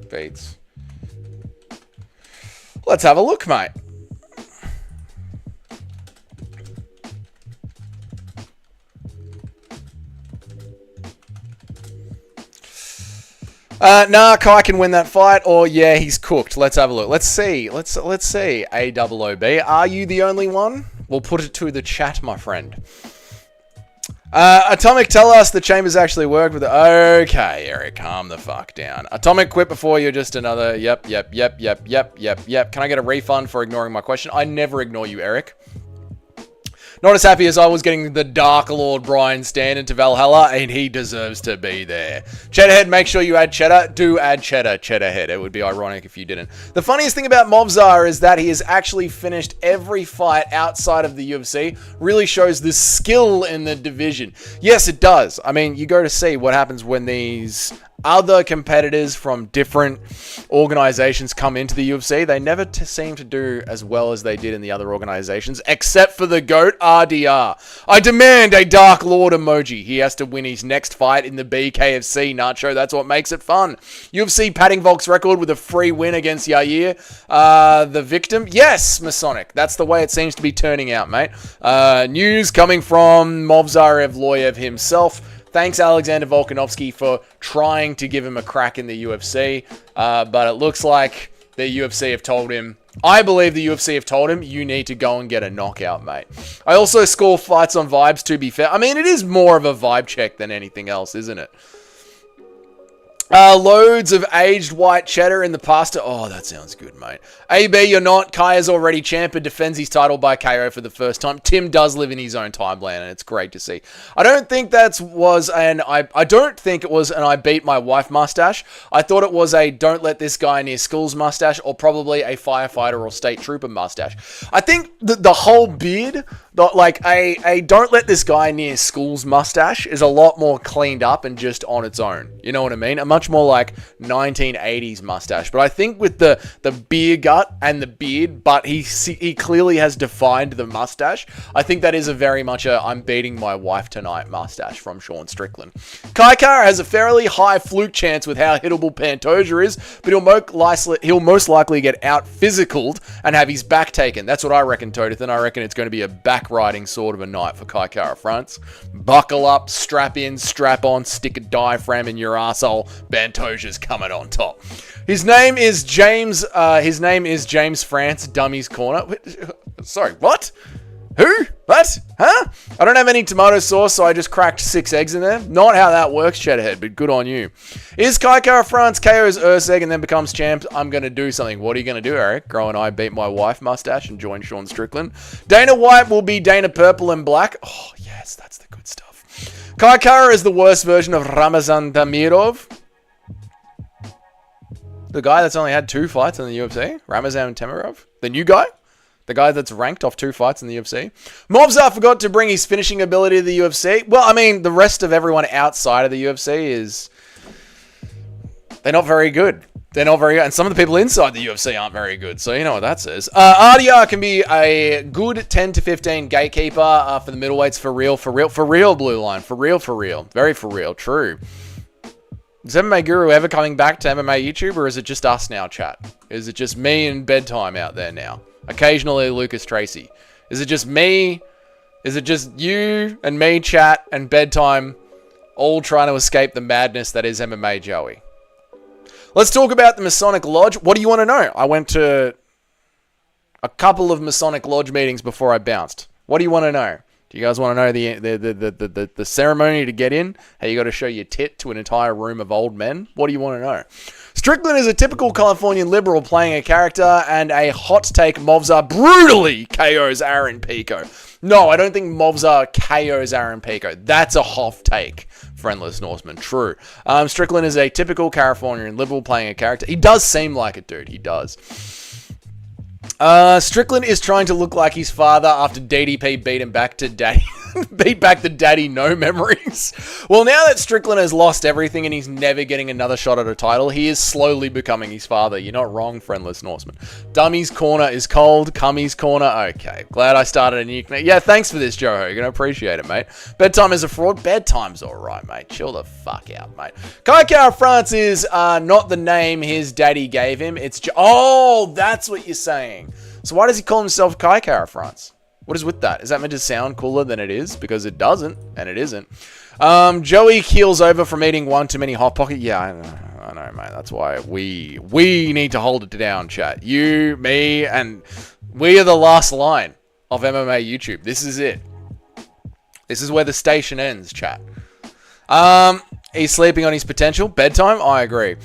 beats. Let's have a look, mate. Nah, Kai can win that fight, or yeah, he's cooked. Let's have a look. Let's see. Let's see. AOOB. Are you the only one? We'll put it to the chat, my friend. Atomic, tell us the chambers actually work with... Okay, Eric, calm the fuck down. Atomic, quit before you're just another... Yep. Can I get a refund for ignoring my question? I never ignore you, Eric. Not as happy as I was getting the Dark Lord Brian Stand into Valhalla, and he deserves to be there. Cheddarhead, make sure you add cheddar. Do add cheddar, Cheddarhead. It would be ironic if you didn't. The funniest thing about Movsar is that he has actually finished every fight outside of the UFC. Really shows the skill in the division. Yes, it does. I mean, you go to see what happens when these other competitors from different organizations come into the UFC, they never seem to do as well as they did in the other organizations, except for the GOAT, RDR. I demand a Dark Lord emoji. He has to win his next fight in the BKFC, Nacho. That's what makes it fun. UFC padding Volk's record with a free win against Yair, the victim. Yes, Masonic. That's the way it seems to be turning out, mate. News coming from Movsar Evloev himself. Thanks, Alexander Volkanovski, for trying to give him a crack in the UFC. But it looks like the UFC have told him, I believe the UFC have told him, you need to go and get a knockout, mate. I also score fights on vibes, to be fair. I mean, it is more of a vibe check than anything else, isn't it? Loads of aged white cheddar in the pasta. Oh, that sounds good, mate. AB, you're not. Kaya's already champ and defends his title by KO for the first time. Tim does live in his own timeline, and it's great to see. I don't think I don't think it was an I beat my wife mustache. I thought it was a don't let this guy near schools mustache, or probably a firefighter or state trooper mustache. I think the whole beard, like a don't let this guy near schools mustache, is a lot more cleaned up and just on its own. You know what I mean? A much more like 1980s mustache. But I think with the beer gut and the beard, but he clearly has defined the mustache. I think that is a very much a I'm beating my wife tonight mustache from Sean Strickland. Kaikara has a fairly high fluke chance with how hittable Pantoja is, but he'll most likely get out physicaled and have his back taken. That's what I reckon, Todith, and I reckon it's going to be a back riding sort of a night for Kaikara France. Buckle up, strap in, strap on, stick a diaphragm in your asshole. Pantoja's coming on top. His name is James France, Dummy's Corner. Sorry, what? Who? What? Huh? I don't have any tomato sauce, so I just cracked 6 eggs in there. Not how that works, Cheddarhead, but good on you. Is Kaikara France KO's Urseg and then becomes champ? I'm going to do something. What are you going to do, Eric? Grow an I beat my wife mustache and join Sean Strickland. Dana White will be Dana Purple and Black. Oh, yes, that's the good stuff. Kaikara is the worst version of Ramazan Damirov. The guy that's only had 2 fights in the UFC? Ramazan Tamirov? The new guy? The guy that's ranked off 2 fights in the UFC? Movsar forgot to bring his finishing ability to the UFC. Well, I mean, the rest of everyone outside of the UFC is... They're not very good. They're not very good. And some of the people inside the UFC aren't very good. So you know what that says. RDR can be a good 10 to 15 gatekeeper for the middleweights for real, Blue Line. For real. Very for real. True. Is MMA Guru ever coming back to MMA YouTube, or is it just us now, chat? Is it just me and Bedtime out there now? Occasionally Lucas Tracy. Is it just me? Is it just you and me, chat, and Bedtime all trying to escape the madness that is MMA Joey? Let's talk about the Masonic Lodge. What do you want to know? I went to a couple of Masonic Lodge meetings before I bounced. What do you want to know? Do you guys want to know the ceremony to get in? How you got to show your tit to an entire room of old men? What do you want to know? Strickland is a typical Californian liberal playing a character, and a hot take, Movsar brutally KOs Aaron Pico. No, I don't think Movsar KOs Aaron Pico. That's a hot take, friendless Norseman. True. Strickland is a typical Californian liberal playing a character. He does seem like it, dude. He does. Strickland is trying to look like his father after DDP beat him back to daddy. Beat back the daddy no memories. Well, now that Strickland has lost everything and he's never getting another shot at a title, he is slowly becoming his father. You're not wrong, friendless Norseman. Dummy's Corner is cold. Cummy's Corner. Okay. Glad I started a new... Yeah, thanks for this, Joe Hogan. I appreciate it, mate. Bedtime is a fraud. Bedtime's alright, mate. Chill the fuck out, mate. Kaikara France is not the name his daddy gave him. It's... Oh, that's what you're saying. So why does he call himself Kaikara France? What is with that? Is that meant to sound cooler than it is? Because it doesn't, and it isn't. Joey keels over from eating one too many Hot Pocket. Yeah, I know, mate. That's why we need to hold it down, chat. You, me, and we are the last line of MMA YouTube. This is it. This is where the station ends, chat. He's sleeping on his potential. Bedtime? I agree.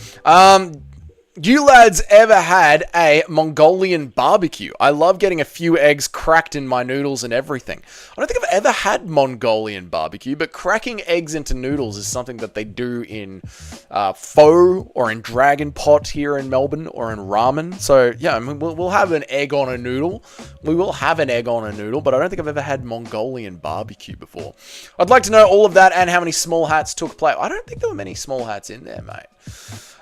You lads ever had a Mongolian barbecue? I love getting a few eggs cracked in my noodles and everything. I don't think I've ever had Mongolian barbecue, but cracking eggs into noodles is something that they do in pho or in Dragon Pot here in Melbourne or in ramen. So, yeah, I mean, we'll have an egg on a noodle. We will have an egg on a noodle, but I don't think I've ever had Mongolian barbecue before. I'd like to know all of that and how many small hats took place. I don't think there were many small hats in there, mate.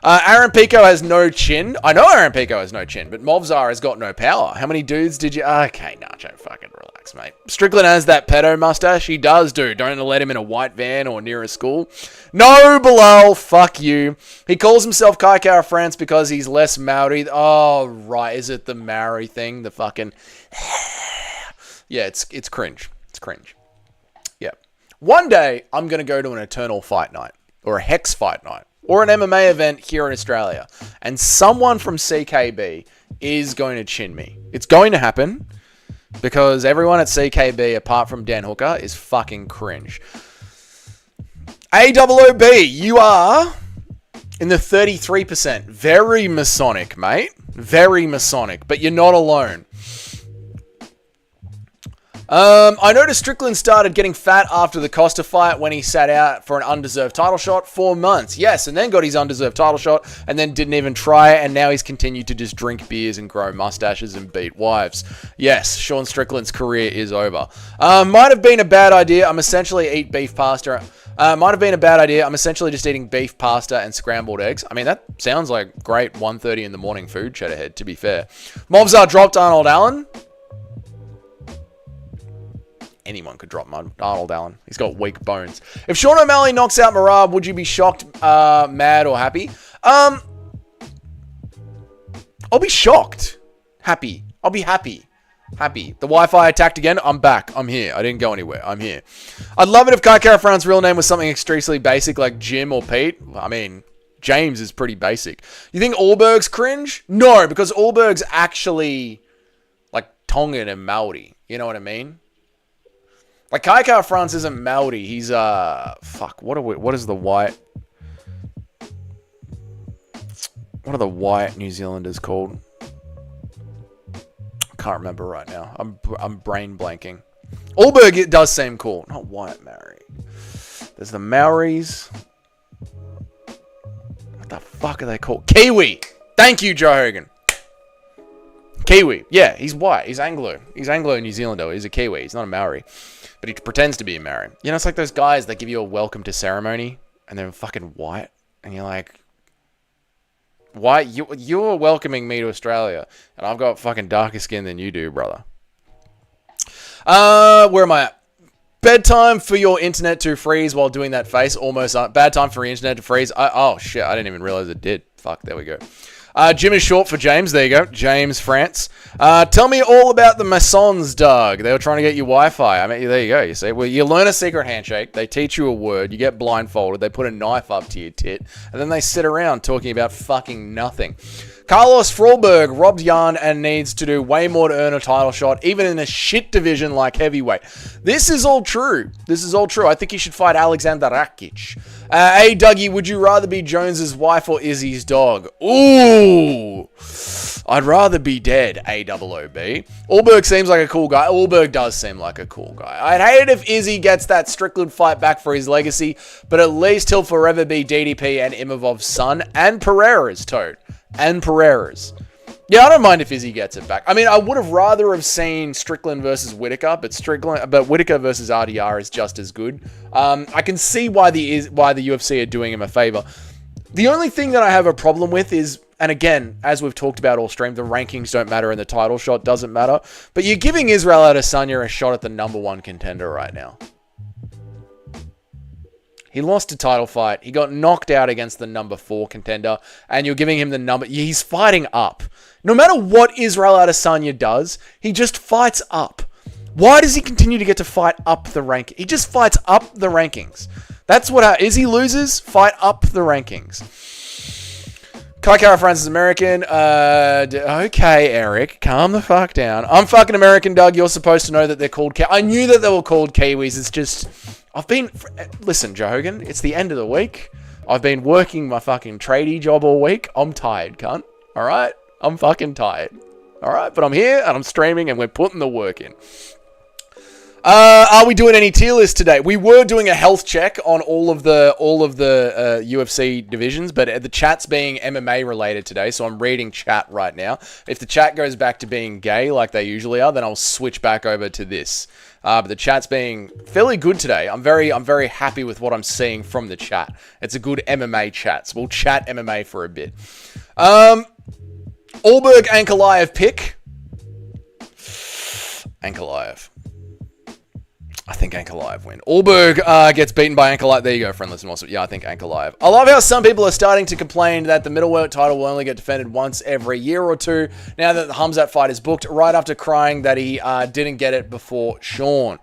Aaron Pico has no chin. I know Aaron Pico has no chin, but Movsar has got no power. How many dudes did you... Okay, Nacho, fucking relax, mate. Strickland has that pedo mustache. He does, dude. Don't let him in a white van or near a school. No, Bilal, fuck you. He calls himself Kaikara France because he's less Maori. Oh, right. Is it the Maori thing? The fucking... Yeah, it's cringe. It's cringe. Yeah. One day, I'm going to go to an Eternal Fight Night or a Hex Fight Night, or an MMA event here in Australia, and someone from CKB is going to chin me. It's going to happen, because everyone at CKB, apart from Dan Hooker, is fucking cringe. AOOB, you are in the 33%. Very Masonic, mate. Very Masonic, but you're not alone. I noticed Strickland started getting fat after the Costa fight when he sat out for an undeserved title shot. 4 months. Yes, and then got his undeserved title shot and then didn't even try it, and now he's continued to just drink beers and grow mustaches and beat wives. Yes, Sean Strickland's career is over. Might have been a bad idea. I'm essentially eat beef pasta. Might have been a bad idea. I'm essentially just eating beef pasta and scrambled eggs. I mean, that sounds like great 1:30 in the morning food, Cheddarhead, to be fair. Movsar dropped Arnold Allen. Anyone could drop Arnold Allen. He's got weak bones. If Sean O'Malley knocks out Marab, would you be shocked, mad, or happy? I'll be shocked. Happy. I'll be happy. Happy. The Wi-Fi attacked again. I'm back. I'm here. I didn't go anywhere. I'm here. I'd love it if Kai Kara-Fran's real name was something extremely basic like Jim or Pete. I mean, James is pretty basic. You think Allberg's cringe? No, because Allberg's actually like Tongan and Maori. You know what I mean? Like, Kai France isn't Maori. He's, fuck, what is the white... What are the white New Zealanders called? I can't remember right now. I'm brain blanking. Allberg, it does seem cool. Not white Maori. There's the Maoris. What the fuck are they called? Kiwi! Thank you, Joe Hogan. Kiwi. Yeah, he's white. He's Anglo. He's Anglo-New Zealander. He's a Kiwi. He's not a Maori. But he pretends to be a Maori. You know, it's like those guys that give you a welcome to ceremony, and they're fucking white, and you're like, why? You're welcoming me to Australia, and I've got fucking darker skin than you do, brother. Where am I at? Bedtime for your internet to freeze while doing that face. Almost bad time for your internet to freeze. Oh, shit. I didn't even realize it did. Fuck, there we go. Jim is short for James. There you go. James France. Tell me all about the Masons, Doug. They were trying to get you Wi-Fi. I mean, there you go. You see, well, you learn a secret handshake. They teach you a word. You get blindfolded. They put a knife up to your tit. And then they sit around talking about fucking nothing. Carlos Frolberg robbed Yarn and needs to do way more to earn a title shot, even in a shit division like heavyweight. This is all true. This is all true. I think he should fight Alexander Rakic. Hey, Dougie, would you rather be Jones's wife or Izzy's dog? Ooh. I'd rather be dead, AOOB. Allberg seems like a cool guy. Allberg does seem like a cool guy. I'd hate it if Izzy gets that Strickland fight back for his legacy, but at least he'll forever be DDP and Imovov's son, and Pereira's toad. And Pereira's. Yeah, I don't mind if Izzy gets it back. I mean, I would have rather have seen Strickland versus Whittaker, but Whittaker versus RDR is just as good. I can see why the UFC are doing him a favor. The only thing that I have a problem with is, and again, as we've talked about all stream, the rankings don't matter and the title shot doesn't matter. But you're giving Israel Adesanya a shot at the #1 contender right now. He lost a title fight. He got knocked out against the #4 contender. And you're giving him the number... He's fighting up. No matter what Israel Adesanya does, he just fights up. Why does he continue to get to fight up the rank? He just fights up the rankings. That's what... Izzy loses, fight up the rankings. Kai Kara France is American. Okay, Eric. Calm the fuck down. I'm fucking American, Doug. You're supposed to know that they're called... I knew that they were called Kiwis. It's just... Listen, Joe Hogan, it's the end of the week. I've been working my fucking tradie job all week. I'm tired, cunt. All right? I'm fucking tired. All right? But I'm here and I'm streaming and we're putting the work in. Are we doing any tier lists today? We were doing a health check on all of the UFC divisions, but the chat's being MMA related today, so I'm reading chat right now. If the chat goes back to being gay like they usually are, then I'll switch back over to this. But the chat's being fairly good today. I'm very happy with what I'm seeing from the chat. It's a good MMA chat, so we'll chat MMA for a bit. Allberg Ankalaev pick. Ankalaev. I think Ankalaev win. Allberg gets beaten by Ankalaev. There you go, friendless and awesome. Yeah, I think Ankalaev. I love how some people are starting to complain that the middleweight title will only get defended once every year or two now that the Khamzat fight is booked, right after crying that he didn't get it before Sean.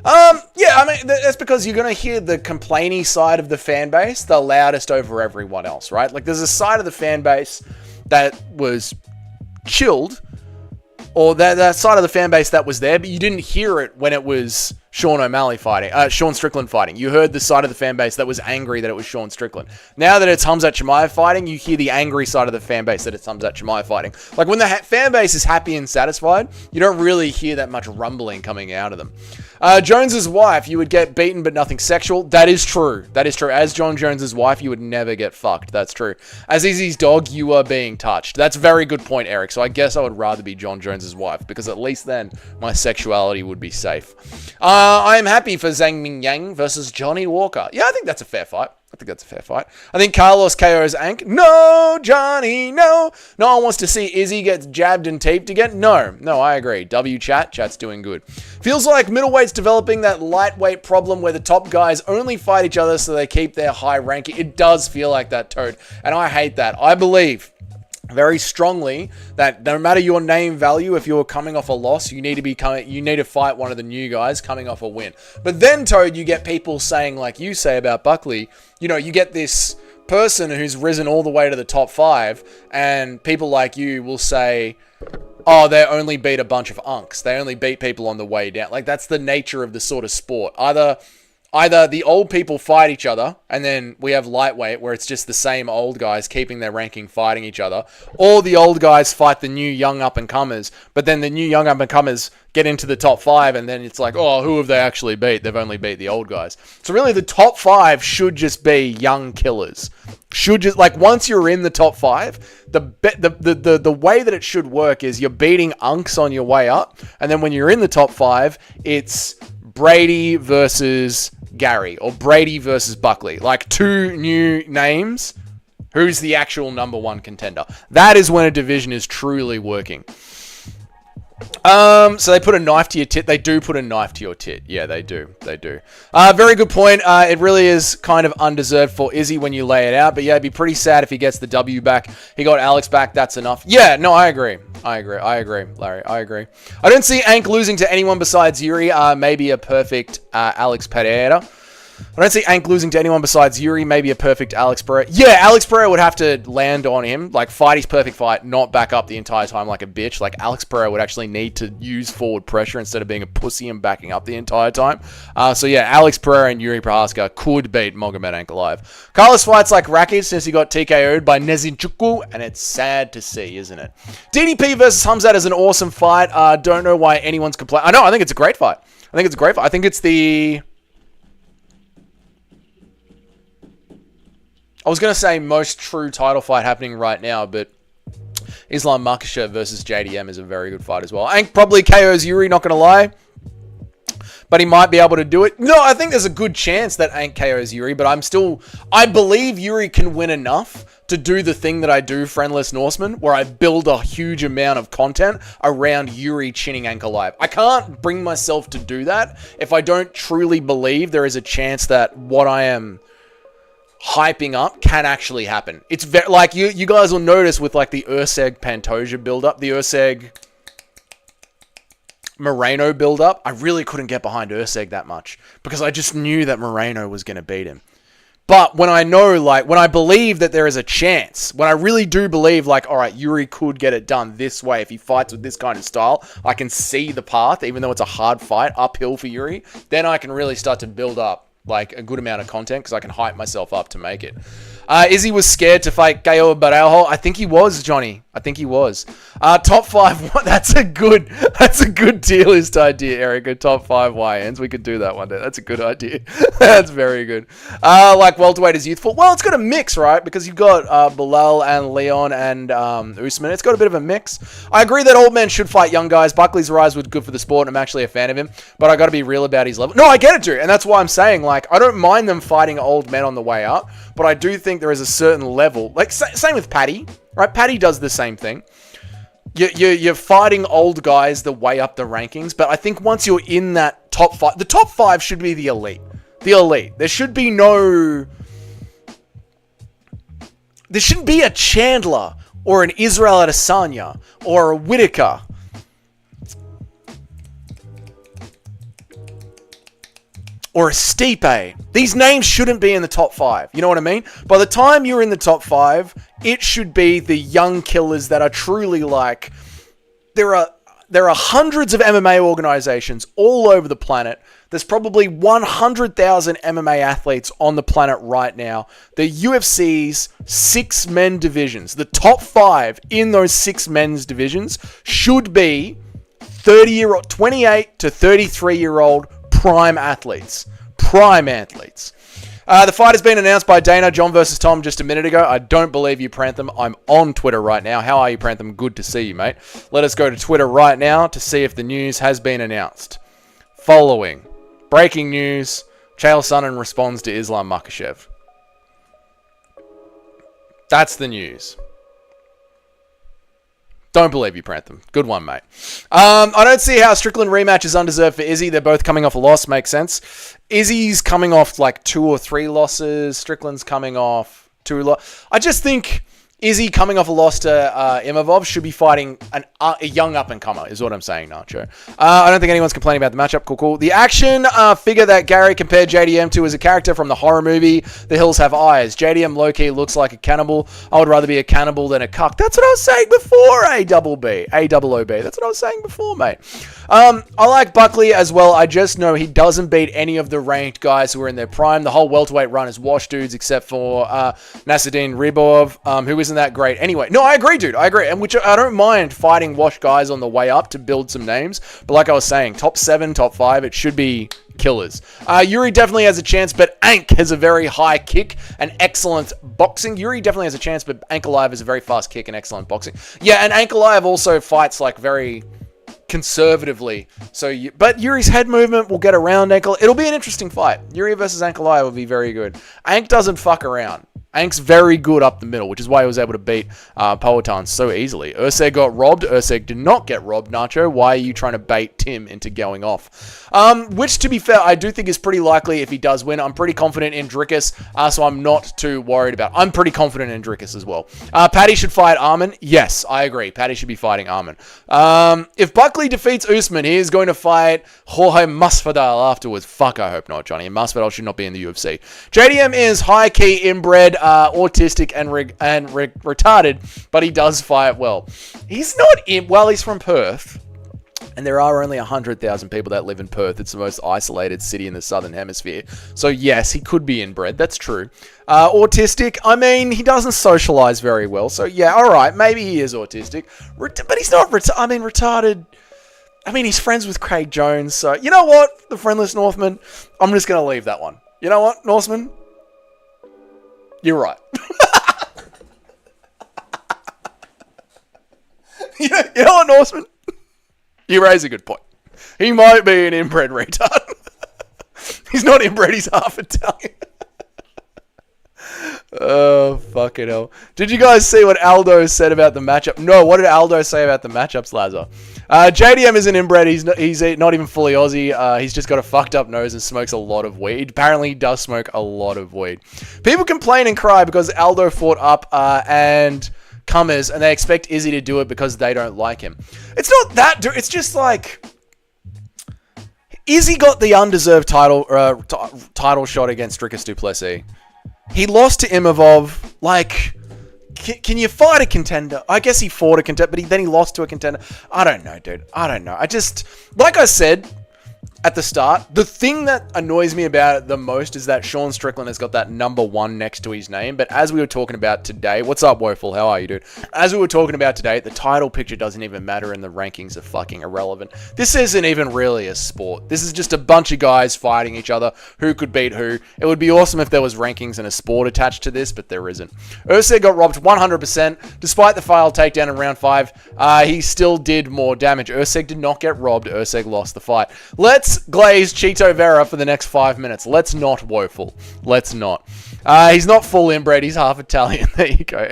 Yeah, I mean, that's because you're going to hear the complaining side of the fan base the loudest over everyone else, right? Like, there's a side of the fan base that was chilled, or that side of the fan base that was there, but you didn't hear it when it was Sean Strickland fighting. You heard the side of the fan base that was angry that it was Sean Strickland. Now that it's Khamzat Chimaev fighting, you hear the angry side of the fan base that it's Khamzat Chimaev fighting. Like, when the fan base is happy and satisfied, you don't really hear that much rumbling coming out of them. Jones's wife, you would get beaten but nothing sexual. That is true. That is true. As John Jones's wife, you would never get fucked. That's true. As Izzy's dog, you are being touched. That's a very good point, Eric. So I guess I would rather be John Jones's wife, because at least then my sexuality would be safe. I am happy for Zhang Mingyang versus Johnny Walker. Yeah, I think that's a fair fight. I think Carlos KO's Ank. No, Johnny, no. No one wants to see Izzy get jabbed and taped again. No, I agree. Chat's doing good. Feels like middleweight's developing that lightweight problem where the top guys only fight each other so they keep their high ranking. It does feel like that, Toad. And I hate that. I believe very strongly that no matter your name value, if you're coming off a loss, you need to fight one of the new guys coming off a win. But then, Toad, you get people saying, like you say about Buckley, you get this person who's risen all the way to the top 5, and people like you will say, oh, they only beat a bunch of unks. They only beat people on the way down. Like, that's the nature of the sort of sport. Either the old people fight each other, and then we have lightweight, where it's just the same old guys keeping their ranking fighting each other, or the old guys fight the new young up-and-comers, but then the new young up-and-comers get into the top 5, and then it's like, oh, who have they actually beat? They've only beat the old guys. So really, the top 5 should just be young killers. Once you're in the top 5, the way that it should work is you're beating unks on your way up, and then when you're in the top 5, it's Brady versus Gary, or Brady versus Buckley. Like, 2 new names. Who's the actual number 1 contender? That is when a division is truly working. So they put a knife to your tit. They do put a knife to your tit. Yeah, they do. Very good point. It really is kind of undeserved for Izzy when you lay it out. But yeah, it'd be pretty sad if he gets the W back. He got Alex back. That's enough. Yeah, no, I agree, Larry. I agree. I don't see Ank losing to anyone besides Yuri. Maybe a perfect Alex Pereira. I don't see Ank losing to anyone besides Yuri. Maybe a perfect Alex Pereira. Yeah, Alex Pereira would have to land on him, like fight his perfect fight, not back up the entire time like a bitch. Like, Alex Pereira would actually need to use forward pressure instead of being a pussy and backing up the entire time. So yeah, Alex Pereira and Yuri Prohaska could beat Magomed Ankalaev. Carlos fights like Rakic since he got TKO'd by Nezinchukwu, and it's sad to see, isn't it? DDP versus Khamzat is an awesome fight. Don't know why anyone's complaining. I think it's a great fight. I think it's the... I was going to say most true title fight happening right now, but Islam Makhachev versus JDM is a very good fight as well. Ank probably KOs Yuri, not going to lie, but he might be able to do it. No, I think there's a good chance that Ank KOs Yuri, but I believe Yuri can win enough to do the thing that I do, Friendless Norseman, where I build a huge amount of content around Yuri chinning Ankalaev. I can't bring myself to do that if I don't truly believe there is a chance that what I am hyping up can actually happen. It's very, like, you guys will notice with like the Urseg Pantoja build-up, the Urseg Moreno build-up, I really couldn't get behind Urseg that much because I just knew that Moreno was going to beat him. But when I know, like, when I believe that there is a chance, when I really do believe, like, all right, Yuri could get it done this way if he fights with this kind of style, I can see the path, even though it's a hard fight, uphill for Yuri, then I can really start to build up like a good amount of content because I can hype myself up to make it. Izzy was scared to fight Gayo Baraujo. I think he was, Johnny. I think he was. Top 5. That's a good tier list idea, Erica. Top 5 YNs. We could do that one day. That's a good idea. That's very good. Like welterweight is youthful. Well, it's got a mix, right? Because you've got Bilal and Leon and Usman. It's got a bit of a mix. I agree that old men should fight young guys. Buckley's rise was good for the sport, and I'm actually a fan of him. But I got to be real about his level. No, I get it, dude. And that's why I'm saying, like, I don't mind them fighting old men on the way up. But I do think there is a certain level. Like, same with Paddy. Right? Paddy does the same thing. You're fighting old guys the way up the rankings, but I think once you're in that top 5, the top 5 should be the elite. The elite. There shouldn't be a Chandler or an Israel Adesanya or a Whitaker. Or a Stipe. These names shouldn't be in the top 5. You know what I mean? By the time you're in the top 5, it should be the young killers that are truly like... There are hundreds of MMA organizations all over the planet. There's probably 100,000 MMA athletes on the planet right now. The UFC's 6 men divisions, the top 5 in those 6 men's divisions should be 28 to 33-year-old prime athletes. The fight has been announced by Dana, John versus Tom, just a minute ago. I don't believe you, Prantham. I'm on Twitter right now. How are you, Prantham? Good to see you, mate. Let us go to Twitter right now to see if the news has been announced. Following. Breaking news. Chael Sonnen responds to Islam Makhachev. That's the news. Don't believe you, Prantham. Good one, mate. I don't see how Strickland rematch is undeserved for Izzy. They're both coming off a loss. Makes sense. Izzy's coming off like 2 or 3 losses. Strickland's coming off 2 losses. I just think Izzy coming off a loss to Imavov should be fighting a young up-and-comer, is what I'm saying, Nacho. I don't think anyone's complaining about the matchup. Cool. The action figure that Gary compared JDM to is a character from the horror movie The Hills Have Eyes. JDM low-key looks like a cannibal. I would rather be a cannibal than a cuck. That's what I was saying before, A-double-O-B. That's what I was saying before, mate. I like Buckley as well. I just know he doesn't beat any of the ranked guys who are in their prime. The whole welterweight run is wash dudes except for Nasruddin Ribov, who isn't that great. Anyway, no, I agree, dude. I agree. And which I don't mind fighting wash guys on the way up to build some names. But like I was saying, top 7, top 5, it should be killers. Yuri definitely has a chance, but Ank has a very high kick and excellent boxing. Yuri definitely has a chance, but Ankalaev has a very fast kick and excellent boxing. Yeah, and Ankalaev also fights like very conservatively. But Yuri's head movement will get around Ankle. It'll be an interesting fight. Yuri versus Ankalaev will be very good. Ank doesn't fuck around. Ank's very good up the middle, which is why he was able to beat Powhatan so easily. Urseg got robbed. Urseg did not get robbed, Nacho. Why are you trying to bait Tim into going off? Which, to be fair, I do think is pretty likely if he does win. I'm pretty confident in Dricus, so I'm not too worried about it. I'm pretty confident in Dricus as well. Paddy should fight Arman. Yes, I agree. Paddy should be fighting Arman. If Buckley defeats Usman, he is going to fight Jorge Masvidal afterwards. Fuck, I hope not, Johnny. Masvidal should not be in the UFC. JDM is high-key inbred, autistic and retarded, but he does fight well. He's not he's from Perth, and there are only 100,000 people that live in Perth. It's the most isolated city in the Southern Hemisphere. So yes, he could be inbred. That's true. Autistic, I mean, he doesn't socialize very well. So yeah, all right, maybe he is autistic, but he's not retarded. I mean, he's friends with Craig Jones. So you know what, the Friendless Northman, I'm just going to leave that one. You know what, Norseman? You're right. you know what, Norseman? You raise a good point. He might be an inbred retard. He's not inbred, he's half Italian. Oh, fucking hell. Did you guys see what Aldo said about the matchup? No, what did Aldo say about the matchups, Lazar? JDM isn't inbred. He's not even fully Aussie. He's just got a fucked up nose and smokes a lot of weed. Apparently, he does smoke a lot of weed. People complain and cry because Aldo fought up and comers, and they expect Izzy to do it because they don't like him. It's not that, dude. It's just like Izzy got the undeserved title shot against Dricus du Plessis. He lost to Imavov. Like, can you fight a contender? I guess he fought a contender, but then he lost to a contender. I don't know, dude. I don't know. I just, like I said, at the start. The thing that annoys me about it the most is that Sean Strickland has got that number 1 next to his name. But as we were talking about today, what's up, Woeful? How are you, dude? As we were talking about today, the title picture doesn't even matter and the rankings are fucking irrelevant. This isn't even really a sport. This is just a bunch of guys fighting each other. Who could beat who? It would be awesome if there was rankings and a sport attached to this, but there isn't. Usyk got robbed 100%. Despite the failed takedown in round 5, he still did more damage. Usyk did not get robbed. Usyk lost the fight. Let's glaze Chito Vera for the next 5 minutes. Let's not, Woeful. Let's not. He's not full inbred. He's half Italian. There you go.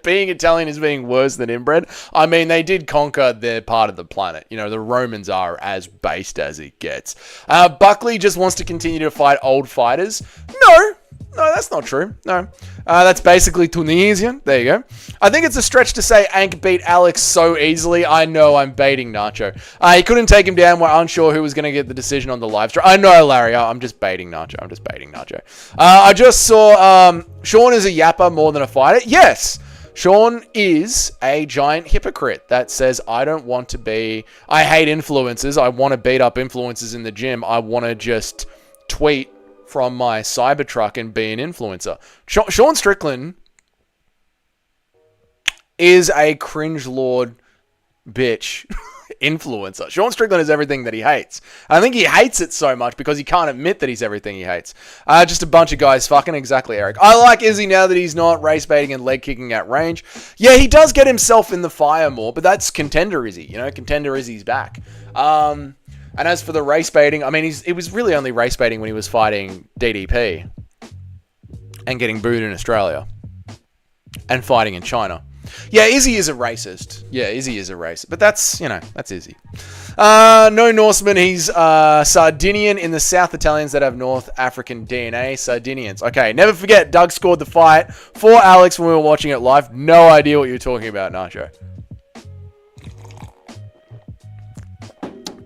Being Italian is being worse than inbred. I mean, they did conquer their part of the planet. You know, the Romans are as based as it gets. Buckley just wants to continue to fight old fighters. No, that's not true. No. That's basically Tunisian. There you go. I think it's a stretch to say Ank beat Alex so easily. I know I'm baiting Nacho. He couldn't take him down. We're unsure who was going to get the decision on the live stream. I know, Larry. I'm just baiting Nacho. I just saw Sean is a yapper more than a fighter. Yes. Sean is a giant hypocrite that says, I hate influencers. I want to beat up influencers in the gym. I want to just tweet from my Cybertruck and be an influencer. Sean Strickland is a cringe lord bitch influencer. Sean Strickland is everything that he hates. I think he hates it so much because he can't admit that he's everything he hates. Just a bunch of guys fucking. Exactly, Eric. I like Izzy now that he's not race baiting and leg kicking at range. Yeah, he does get himself in the fire more, but that's Contender Izzy. You know, Contender Izzy's back. And as for the race baiting, I mean, it was really only race baiting when he was fighting DDP and getting booed in Australia and fighting in China. Yeah, Izzy is a racist. But that's, that's Izzy. No Norseman. He's Sardinian in the South Italians that have North African DNA. Sardinians. Okay, never forget, Doug scored the fight for Alex when we were watching it live. No idea what you're talking about, Nacho.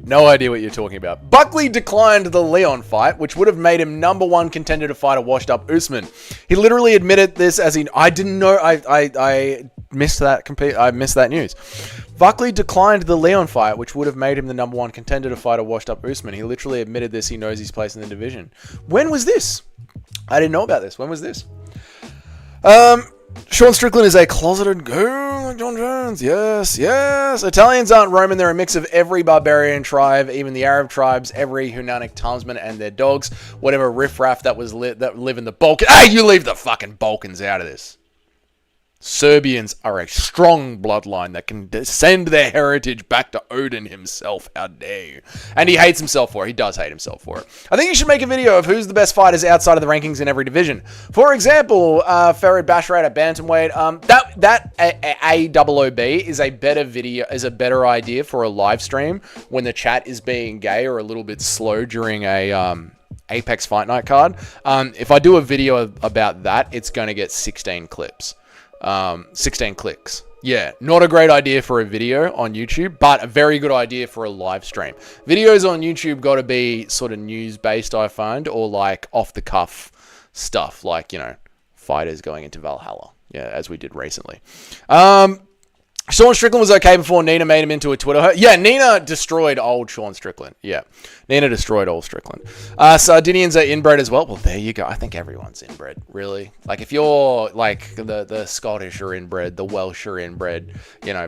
No idea what you're talking about. Buckley declined the Leon fight, which would have made him number 1 contender to fight a washed-up Usman. He literally admitted this as in, I didn't know, I missed that I missed that news. Buckley declined the Leon fight, which would have made him the number 1 contender to fight a washed-up Usman. He literally admitted this. He knows his place in the division. When was this? I didn't know about this. When was this? Sean Strickland is a closeted goon like John Jones. Yes. Italians aren't Roman. They're a mix of every barbarian tribe, even the Arab tribes, every Hunanic townsman and their dogs, whatever riffraff that live in the Balkans. Hey, you leave the fucking Balkans out of this. Serbians are a strong bloodline that can send their heritage back to Odin himself. How dare you? And he hates himself for it. He does hate himself for it. I think you should make a video of who's the best fighters outside of the rankings in every division. For example, Farid Basharat at bantamweight. That AOOB is a better video, is a better idea for a live stream when the chat is being gay or a little bit slow during a Apex Fight Night card. If I do a video about that, it's going to get 16 clips. 16 clicks. Yeah, not a great idea for a video on YouTube, but a very good idea for a live stream. Videos on YouTube got to be sort of news-based, I find, or like off-the-cuff stuff, like, fighters going into Valhalla. Yeah, as we did recently. Sean Strickland was okay before Nina made him into a Twitter. Yeah, Nina destroyed old Sean Strickland. Yeah, Nina destroyed old Strickland. Sardinians are inbred as well. Well, there you go. I think everyone's inbred, really. Like, if you're, like, the Scottish are inbred, the Welsh are inbred,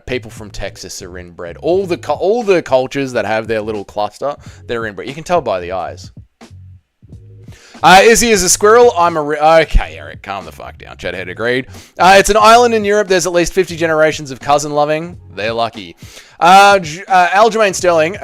people from Texas are inbred. All the cultures that have their little cluster, they're inbred. You can tell by the eyes. Izzy is a squirrel. Okay, Eric, calm the fuck down. Chadhead agreed. It's an island in Europe. There's at least 50 generations of cousin loving. They're lucky. Aljamain Sterling.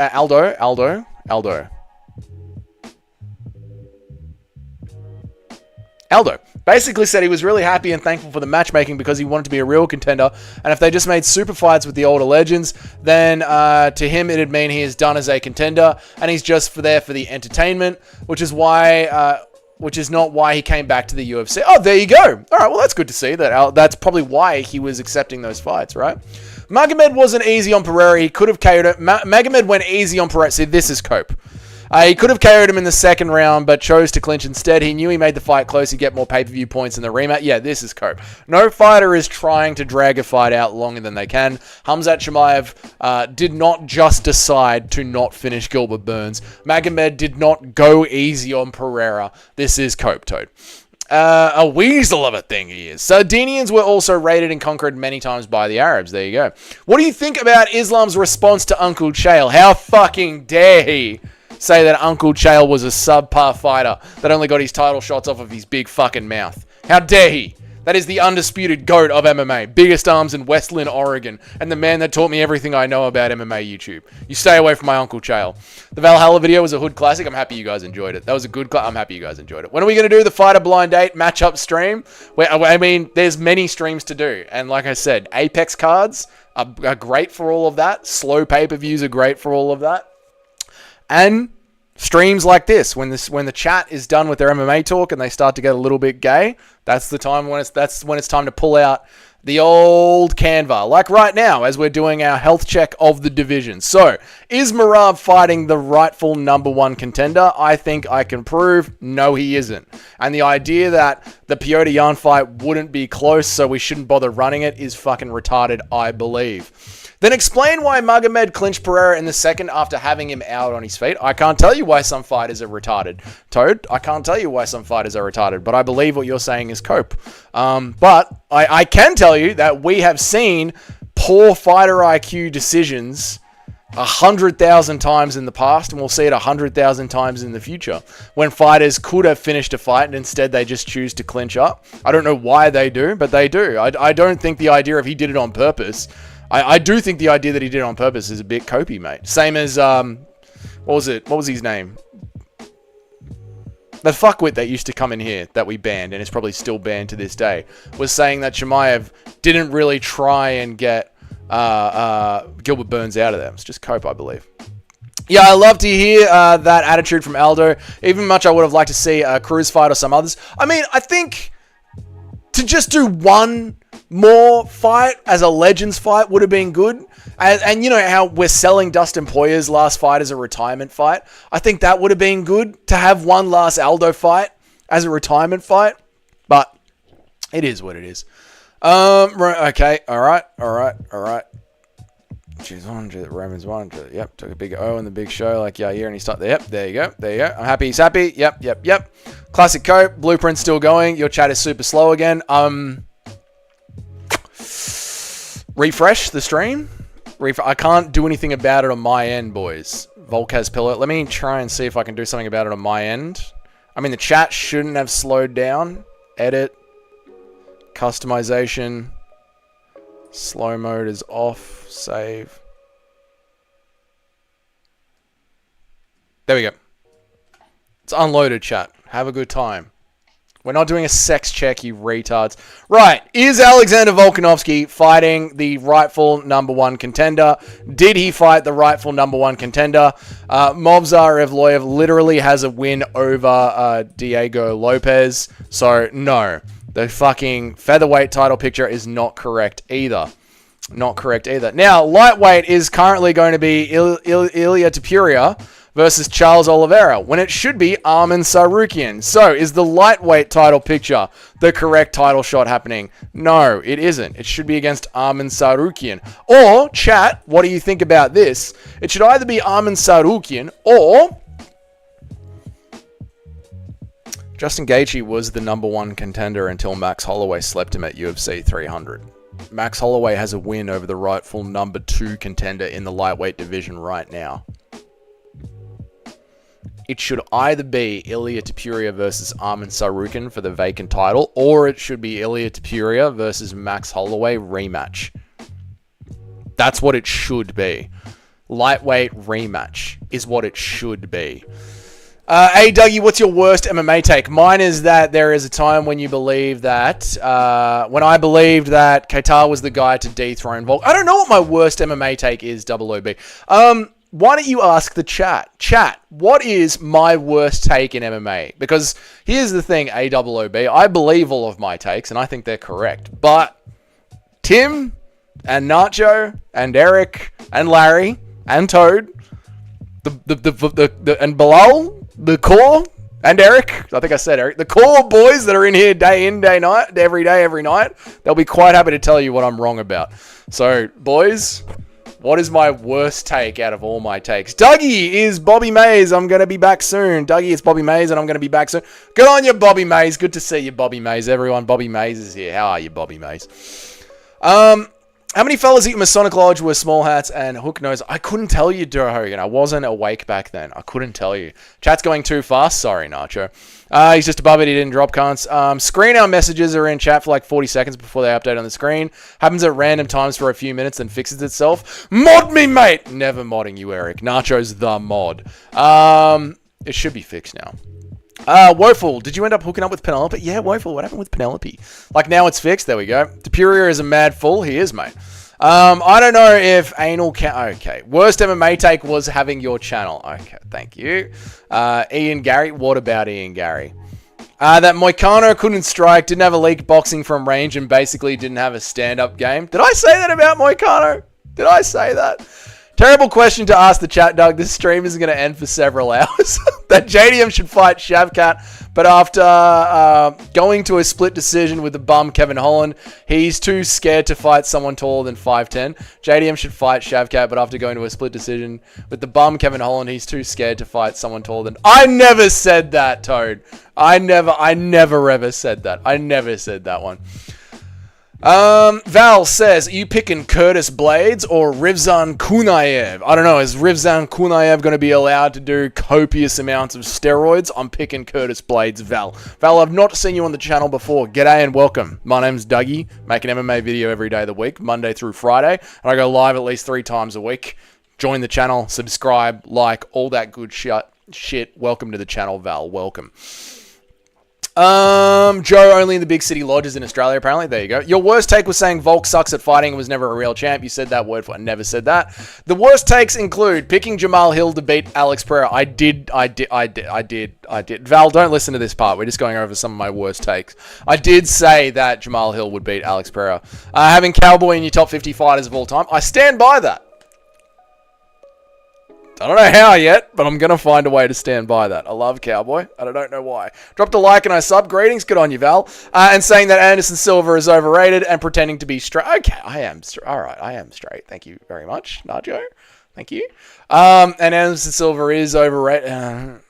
Aldo basically said he was really happy and thankful for the matchmaking because he wanted to be a real contender, and if they just made super fights with the older legends, then to him it'd mean he is done as a contender, and he's just there for the entertainment, which is not why he came back to the UFC. Oh, there you go. All right, well, that's good to see. That's probably why he was accepting those fights, right? Magomed wasn't easy on Pereira. He could have KO'd it. Magomed went easy on Pereira. See, this is cope. He could have KO'd him in the second round, but chose to clinch instead. He knew he made the fight close. He'd get more pay-per-view points in the rematch. Yeah, this is cope. No fighter is trying to drag a fight out longer than they can. Khamzat Chimaev did not just decide to not finish Gilbert Burns. Magomed did not go easy on Pereira. This is cope, Toad. A weasel of a thing he is. Sardinians were also raided and conquered many times by the Arabs. There you go. What do you think about Islam's response to Uncle Chael? How fucking dare he say that Uncle Chael was a subpar fighter that only got his title shots off of his big fucking mouth? How dare he? That is the undisputed GOAT of MMA. Biggest arms in West Lynn, Oregon. And the man that taught me everything I know about MMA YouTube. You stay away from my Uncle Chael. The Valhalla video was a hood classic. I'm happy you guys enjoyed it. That was a good I'm happy you guys enjoyed it. When are we going to do the Fighter Blind 8 matchup stream? I mean, there's many streams to do. And like I said, Apex cards are great for all of that. Slow pay-per-views are great for all of that. And streams like this, when the chat is done with their MMA talk and they start to get a little bit gay, that's the time when it's time to pull out the old Canva, like right now as we're doing our health check of the division. So, is Merab fighting the rightful number one contender? I think I can prove no, he isn't. And the idea that the Piotr Jan fight wouldn't be close, so we shouldn't bother running it, is fucking retarded, I believe. Then explain why Magomed clinched Pereira in the second after having him out on his feet. I can't tell you why some fighters are retarded, Toad. I can't tell you why some fighters are retarded, but I believe what you're saying is cope. But I can tell you that we have seen poor fighter IQ decisions 100,000 times in the past, and we'll see it 100,000 times in the future, when fighters could have finished a fight and instead they just choose to clinch up. I don't know why they do, but they do. I don't think the idea of he did it on purpose. I do think the idea that he did it on purpose is a bit copey, mate. Same as, what was his name? The fuckwit that used to come in here that we banned, and is probably still banned to this day, was saying that Chimaev didn't really try and get Gilbert Burns out of there. It's just cope, I believe. Yeah, I love to hear that attitude from Aldo. Even much I would have liked to see a Cruz fight or some others. I mean, I think to just do one more fight as a Legends fight would have been good. And you know how we're selling Dustin Poirier's last fight as a retirement fight? I think that would have been good to have one last Aldo fight as a retirement fight. But it is what it is. Right, okay, alright. Jeez, 100, Romans 100. Yep, took a big O in the big show like Yair, and he started. Yep, there you go. I'm happy he's happy. Yep. Classic cope. Blueprint's still going. Your chat is super slow again. Refresh the stream. I can't do anything about it on my end, boys. Volkaz Pillar. Let me try and see if I can do something about it on my end. I mean, the chat shouldn't have slowed down. Edit. Customization. Slow mode is off. Save. There we go. It's unloaded, chat. Have a good time. We're not doing a sex check, you retards. Right. Is Alexander Volkanovski fighting the rightful number one contender? Did he fight the rightful number one contender? Movsar Evloev literally has a win over Diego Lopez. So, no. The fucking featherweight title picture is not correct either. Now, lightweight is currently going to be Ilia Topuria versus Charles Oliveira, when it should be Arman Sarukian. So, is the lightweight title picture the correct title shot happening? No, it isn't. It should be against Arman Sarukian. Or, chat, what do you think about this? It should either be Arman Sarukian or Justin Gaethje was the number one contender until Max Holloway slept him at UFC 300. Max Holloway has a win over the rightful number two contender in the lightweight division right now. It should either be Ilia Topuria versus Arman Sarukian for the vacant title, or it should be Ilia Topuria versus Max Holloway rematch. That's what it should be. Lightweight rematch is what it should be. Hey, Dougie, what's your worst MMA take? Mine is that there is a time when you believe that, when I believed that Qatar was the guy to dethrone Volk. I don't know what my worst MMA take is, Double OB. Why don't you ask the chat? Chat, what is my worst take in MMA? Because here's the thing, AOOB, I believe all of my takes, and I think they're correct. But Tim and Nacho and Eric and Larry and Toad and Bilal, the core, and Eric. I think I said Eric. The core boys that are in, day, night, every day, every night. They'll be quite happy to tell you what I'm wrong about. So, boys, what is my worst take out of all my takes? Dougie is Bobby Mays. I'm going to be back soon. Dougie is Bobby Mays, and I'm going to be back soon. Good on you, Bobby Mays. Good to see you, Bobby Mays. Everyone, Bobby Mays is here. How are you, Bobby Mays? How many fellas eat Masonic Lodge with small hats and hook nose? I couldn't tell you, Dura Hogan. I wasn't awake back then. I couldn't tell you. Chat's going too fast. Sorry, Nacho. He's just above it. He didn't drop cunts. Screen our messages are in chat for like 40 seconds before they update on the screen. Happens at random times for a few minutes, then fixes itself. Mod me, mate! Never modding you, Eric. Nacho's the mod. It should be fixed now. Woeful, did you end up hooking up with Penelope? Yeah, Woeful, what happened with Penelope? Like, now it's fixed. There we go. Superior is a mad fool. He is, mate. I don't know if anal can... Okay. Worst MMA take was having your channel. Okay, thank you. Ian Gary. What about Ian Gary? That Moicano couldn't strike, didn't have a leak boxing from range, and basically didn't have a stand-up game. Did I say that about Moicano? Did I say that? Terrible question to ask the chat, Doug. This stream is going to end for several hours. That JDM should fight Shavkat, but after going to a split decision with the bum Kevin Holland, he's too scared to fight someone taller than 5'10". JDM should fight Shavkat, but after going to a split decision with the bum Kevin Holland, he's too scared to fight someone taller than... I never said that, Toad. I never ever said that. I never said that one. Val says, are you picking Curtis Blades or Rivzan Kunaev? I don't know. Is Rivzan Kunaev going to be allowed to do copious amounts of steroids? I'm picking Curtis Blades, Val. Val, I've not seen you on the channel before. G'day and welcome. My name's Dougie. Make an MMA video every day of the week, Monday through Friday. And I go live at least 3 times a week. Join the channel, subscribe, like, all that good shit. Welcome to the channel, Val. Welcome. Joe only in the big city lodges in Australia, apparently. There you go. Your worst take was saying Volk sucks at fighting and was never a real champ. You said that word for I never said that. The worst takes include picking Jamal Hill to beat Alex Pereira. I did. Val, don't listen to this part. We're just going over some of my worst takes. I did say that Jamal Hill would beat Alex Pereira. Having Cowboy in your top 50 fighters of all time. I stand by that. I don't know how yet, but I'm going to find a way to stand by that. I love Cowboy, and I don't know why. Dropped a like and I sub. Greetings. Good on you, Val. And saying that Anderson Silva is overrated and pretending to be straight. Okay, I am straight. All right, I am straight. Thank you very much, Najo. Thank you. And Anderson Silva is overrated.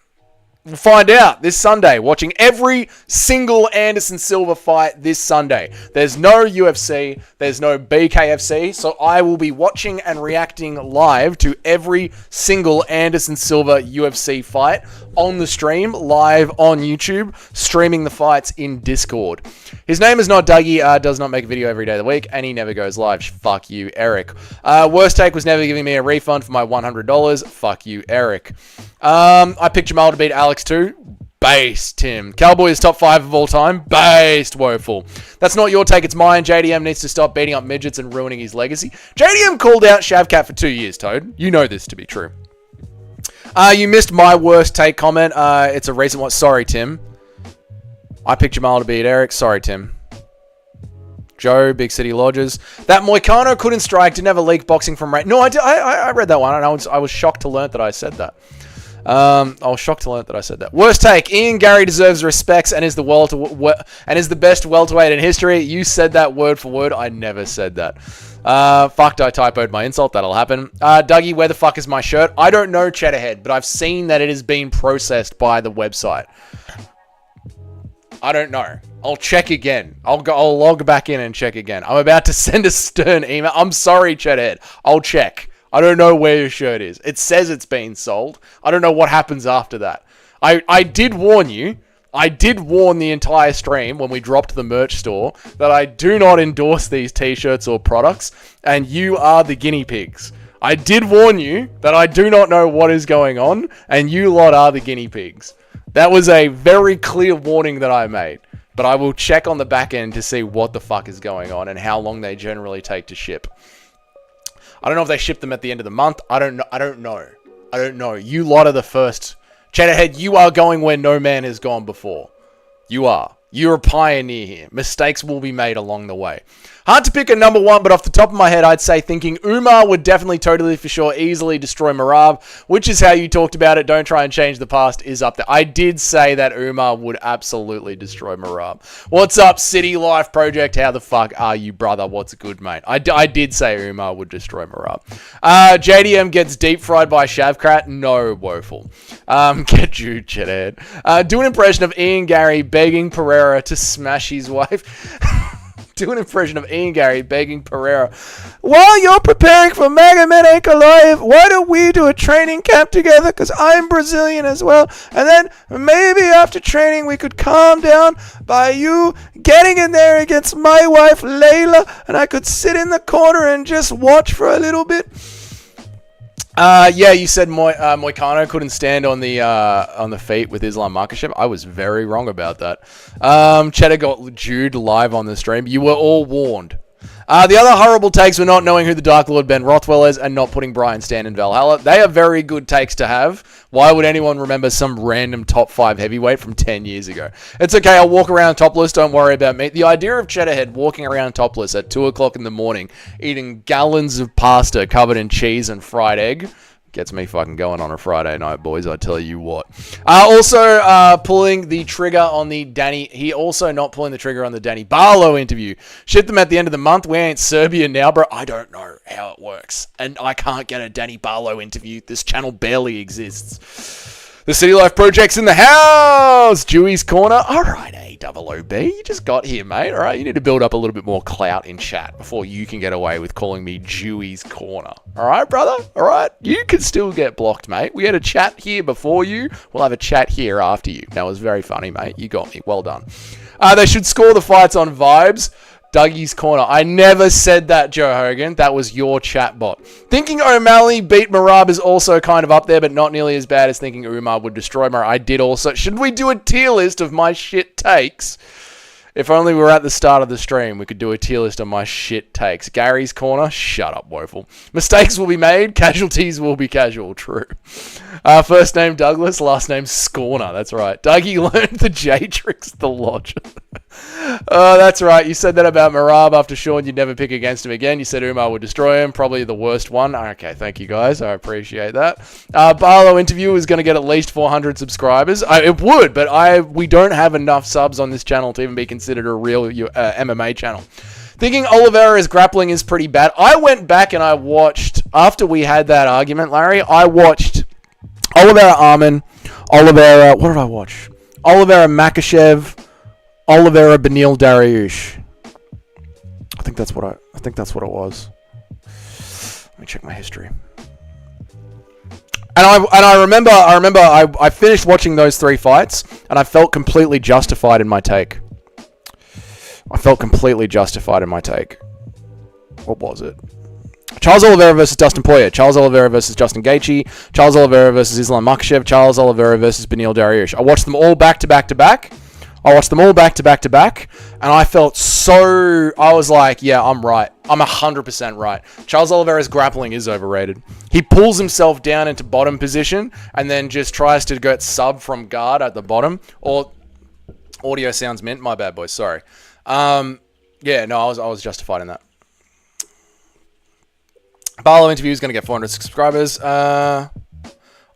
We'll find out this Sunday, watching every single Anderson Silva fight this Sunday. There's no UFC, there's no BKFC, so I will be watching and reacting live to every single Anderson Silva UFC fight on the stream, live on YouTube, streaming the fights in Discord. His name is not Dougie, does not make a video every day of the week, and he never goes live. Fuck you, Eric. Worst take was never giving me a refund for my $100. Fuck you, Eric. I picked Jamal to beat Alex too. Based, Tim. Cowboy is top 5 of all time. Based, Woeful. That's not your take, it's mine. JDM needs to stop beating up midgets and ruining his legacy. JDM called out Shavkat for 2 years, Toad. You know this to be true. You missed my worst take comment. It's a recent one. Sorry, Tim. I picked Jamal to beat Eric. Sorry, Tim. Joe, Big City Lodges. That Moicano couldn't strike, didn't have a leak boxing from range. No, I read that one, and I was shocked to learn that I said that. Worst take. Ian Gary deserves respects and is the best welterweight in history. You said that word for word. I never said that. Fucked, I typoed my insult. That'll happen. Dougie, where the fuck is my shirt? I don't know, Cheddarhead, but I've seen that it has been processed by the website. I don't know. I'll check again. I'll log back in and check again. I'm about to send a stern email. I'm sorry, Cheddarhead. I'll check. I don't know where your shirt is. It says it's been sold. I don't know what happens after that. I did warn you. I did warn the entire stream when we dropped the merch store that I do not endorse these t-shirts or products, and you are the guinea pigs. I did warn you that I do not know what is going on, and you lot are the guinea pigs. That was a very clear warning that I made, but I will check on the back end to see what the fuck is going on and how long they generally take to ship. I don't know if they ship them at the end of the month. I don't know. You lot are the first. Cheddarhead, you are going where no man has gone before. You are. You're a pioneer here. Mistakes will be made along the way. Hard to pick a number one, but off the top of my head, I'd say thinking Umar would definitely, totally, for sure, easily destroy Merab, which is how you talked about it. Don't try and change the past is up there. I did say that Umar would absolutely destroy Merab. What's up, City Life Project? How the fuck are you, brother? What's good, mate? I did say Umar would destroy Merab. JDM gets deep fried by Shavkrat. No, woeful. Get Jude, shithead. Do an impression of Ian Gary begging Pereira to smash his wife. Do an impression of Ian Gary begging Pereira, while you're preparing for Magomed Ankalaev, why don't we do a training camp together? Because I'm Brazilian as well. And then maybe after training we could calm down by you getting in there against my wife Layla, and I could sit in the corner and just watch for a little bit. Yeah, you said Moicano couldn't stand on the feet with Islam Makhachev. I was very wrong about that. Cheddar got Jude live on the stream. You were all warned. The other horrible takes were not knowing who the Dark Lord Ben Rothwell is and not putting Brian Stan in Valhalla. They are very good takes to have. Why would anyone remember some random top 5 heavyweight from 10 years ago? It's okay, I'll walk around topless, don't worry about me. The idea of Cheddarhead walking around topless at 2 o'clock in the morning, eating gallons of pasta covered in cheese and fried egg, gets me fucking going on a Friday night, boys, I tell you what. Also, pulling the trigger on the Danny... He also not pulling the trigger on the Danny Barlow interview. Ship them at the end of the month. We ain't Serbia now, bro. I don't know how it works. And I can't get a Danny Barlow interview. This channel barely exists. The City Life Project's in the house! Dewey's Corner. Alright, AOOB. You just got here, mate. Alright, you need to build up a little bit more clout in chat before you can get away with calling me Dewey's Corner. Alright, brother? Alright? You can still get blocked, mate. We had a chat here before you. We'll have a chat here after you. That was very funny, mate. You got me. Well done. They should score the fights on vibes. Dougie's Corner. I never said that, Joe Hogan. That was your chatbot. Thinking O'Malley beat Merab is also kind of up there, but not nearly as bad as thinking Umar would destroy Merab. I did also. Should we do a tier list of my shit takes? If only we were at the start of the stream, we could do a tier list of my shit takes. Gary's Corner. Shut up, woeful. Mistakes will be made. Casualties will be casual. True. First name Douglas. Last name Scorner. That's right. Dougie learned the J tricks the lodge. That's right. You said that about Merab after Sean. You'd never pick against him again. You said Umar would destroy him. Probably the worst one. Okay, thank you guys. I appreciate that. Barlow interview is going to get at least 400 subscribers. It would, but we don't have enough subs on this channel to even be considered a real MMA channel. Thinking Oliveira's grappling is pretty bad. I went back and I watched, after we had that argument, Larry, I watched Oliveira Arman, Oliveira, what did I watch? Oliveira Makhachev, Oliveira Benil Dariush. I think that's what it was. Let me check my history. And I remember I finished watching those 3 fights and I felt completely justified in my take. What was it? Charles Oliveira versus Dustin Poirier, Charles Oliveira versus Justin Gaethje, Charles Oliveira versus Islam Makhachev, Charles Oliveira versus Benil Dariush. I watched them all back to back to back. And I felt so... I was like, yeah, I'm right. I'm 100% right. Charles Oliveira's grappling is overrated. He pulls himself down into bottom position and then just tries to get sub from guard at the bottom. Or audio sounds mint. My bad, boys. Sorry. Yeah, no, I was justified in that. Barlow interview is going to get 400 subscribers. I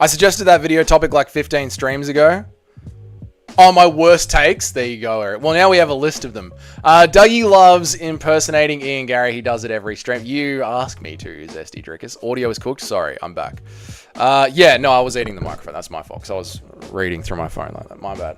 suggested that video topic like 15 streams ago. Oh, my worst takes. There you go, Eric. Well, now we have a list of them. Dougie loves impersonating Ian Gary. He does it every stream. You ask me to, Zesty Drickus. Audio is cooked. Sorry, I'm back. Yeah, no, I was eating the microphone. That's my fault, 'cause I was reading through my phone like that. My bad.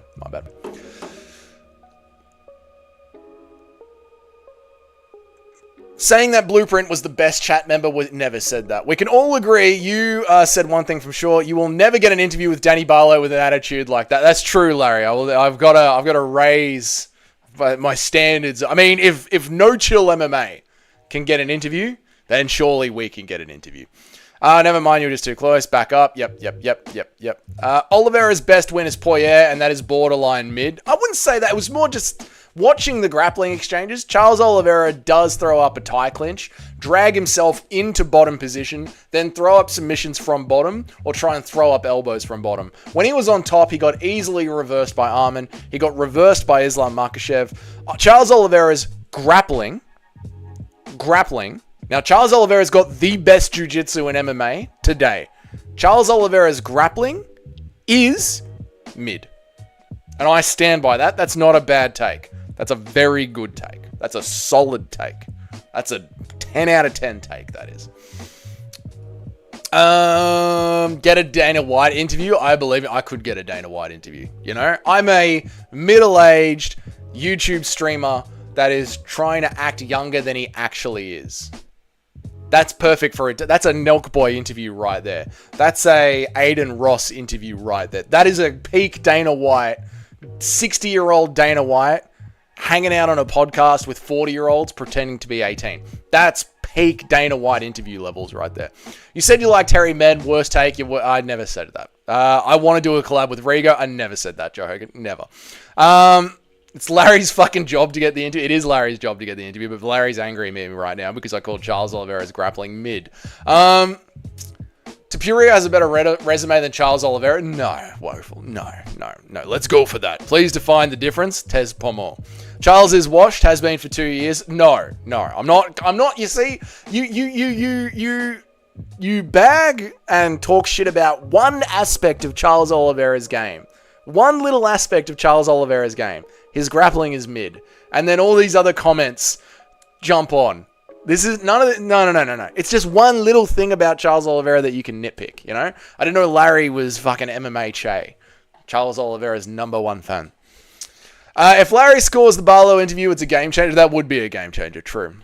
Saying that Blueprint was the best chat member never said that. We can all agree. You said one thing from sure. You will never get an interview with Danny Barlow with an attitude like that. That's true, Larry. I've got to raise my standards. I mean, if No Chill MMA can get an interview, then surely we can get an interview. Never mind, you're just too close. Back up. Yep. Oliveira's best win is Poirier, and that is borderline mid. I wouldn't say that. It was more just Watching the grappling exchanges, Charles Oliveira does throw up a tie clinch, drag himself into bottom position, then throw up submissions from bottom, or try and throw up elbows from bottom. When he was on top, he got easily reversed by Arman. He got reversed by Islam Makhachev. Charles Oliveira's grappling. Now, Charles Oliveira's got the best jiu-jitsu in MMA today. Charles Oliveira's grappling is mid. And I stand by that. That's not a bad take. That's a very good take. That's a solid take. That's a 10 out of 10 take, that is. Get a Dana White interview. I believe I could get a Dana White interview. You know, I'm a middle-aged YouTube streamer that is trying to act younger than he actually is. That's perfect for it. That's a Nelk Boy interview right there. That's a Aiden Ross interview right there. That is a peak Dana White, 60-year-old Dana White hanging out on a podcast with 40-year-olds pretending to be 18. That's peak Dana White interview levels right there. You said you like Terry Med, worst take. I never said that. I want to do a collab with Rigo. I never said that, Joe Hogan. Never. It's Larry's fucking job to get the interview. It is Larry's job to get the interview, but Larry's angry at me right now because I called Charles Oliveira's grappling mid. Topuria has a better resume than Charles Oliveira? No, woeful. No. Let's go for that. Please define the difference. Tez Pommel. Charles is washed, has been for 2 years. No. I'm not. You see, you bag and talk shit about one aspect of Charles Oliveira's game. One little aspect of Charles Oliveira's game. His grappling is mid. And then all these other comments jump on. This is none of it. No. It's just one little thing about Charles Oliveira that you can nitpick, you know? I didn't know Larry was fucking MMA Che. Charles Oliveira's #1 fan. If Larry scores the Barlow interview, it's a game changer. That would be a game changer, true.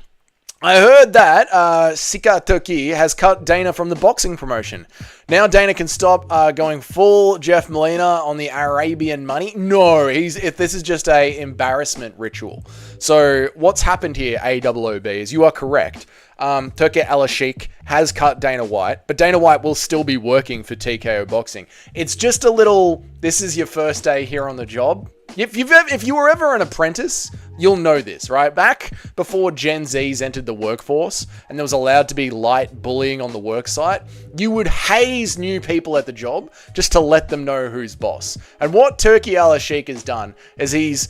I heard that Sika Turki has cut Dana from the boxing promotion. Now Dana can stop going full Jeff Molina on the Arabian money. No, if this is just a embarrassment ritual. So what's happened here, AOOB, is you are correct. Turki Al-Sheikh has cut Dana White, but Dana White will still be working for TKO Boxing. It's just a little, this is your first day here on the job. If you were ever an apprentice, you'll know this, right? Back before Gen Zs entered the workforce and there was allowed to be light bullying on the work site, you would haze new people at the job just to let them know who's boss. And what Turki Al-Sheikh has done is he's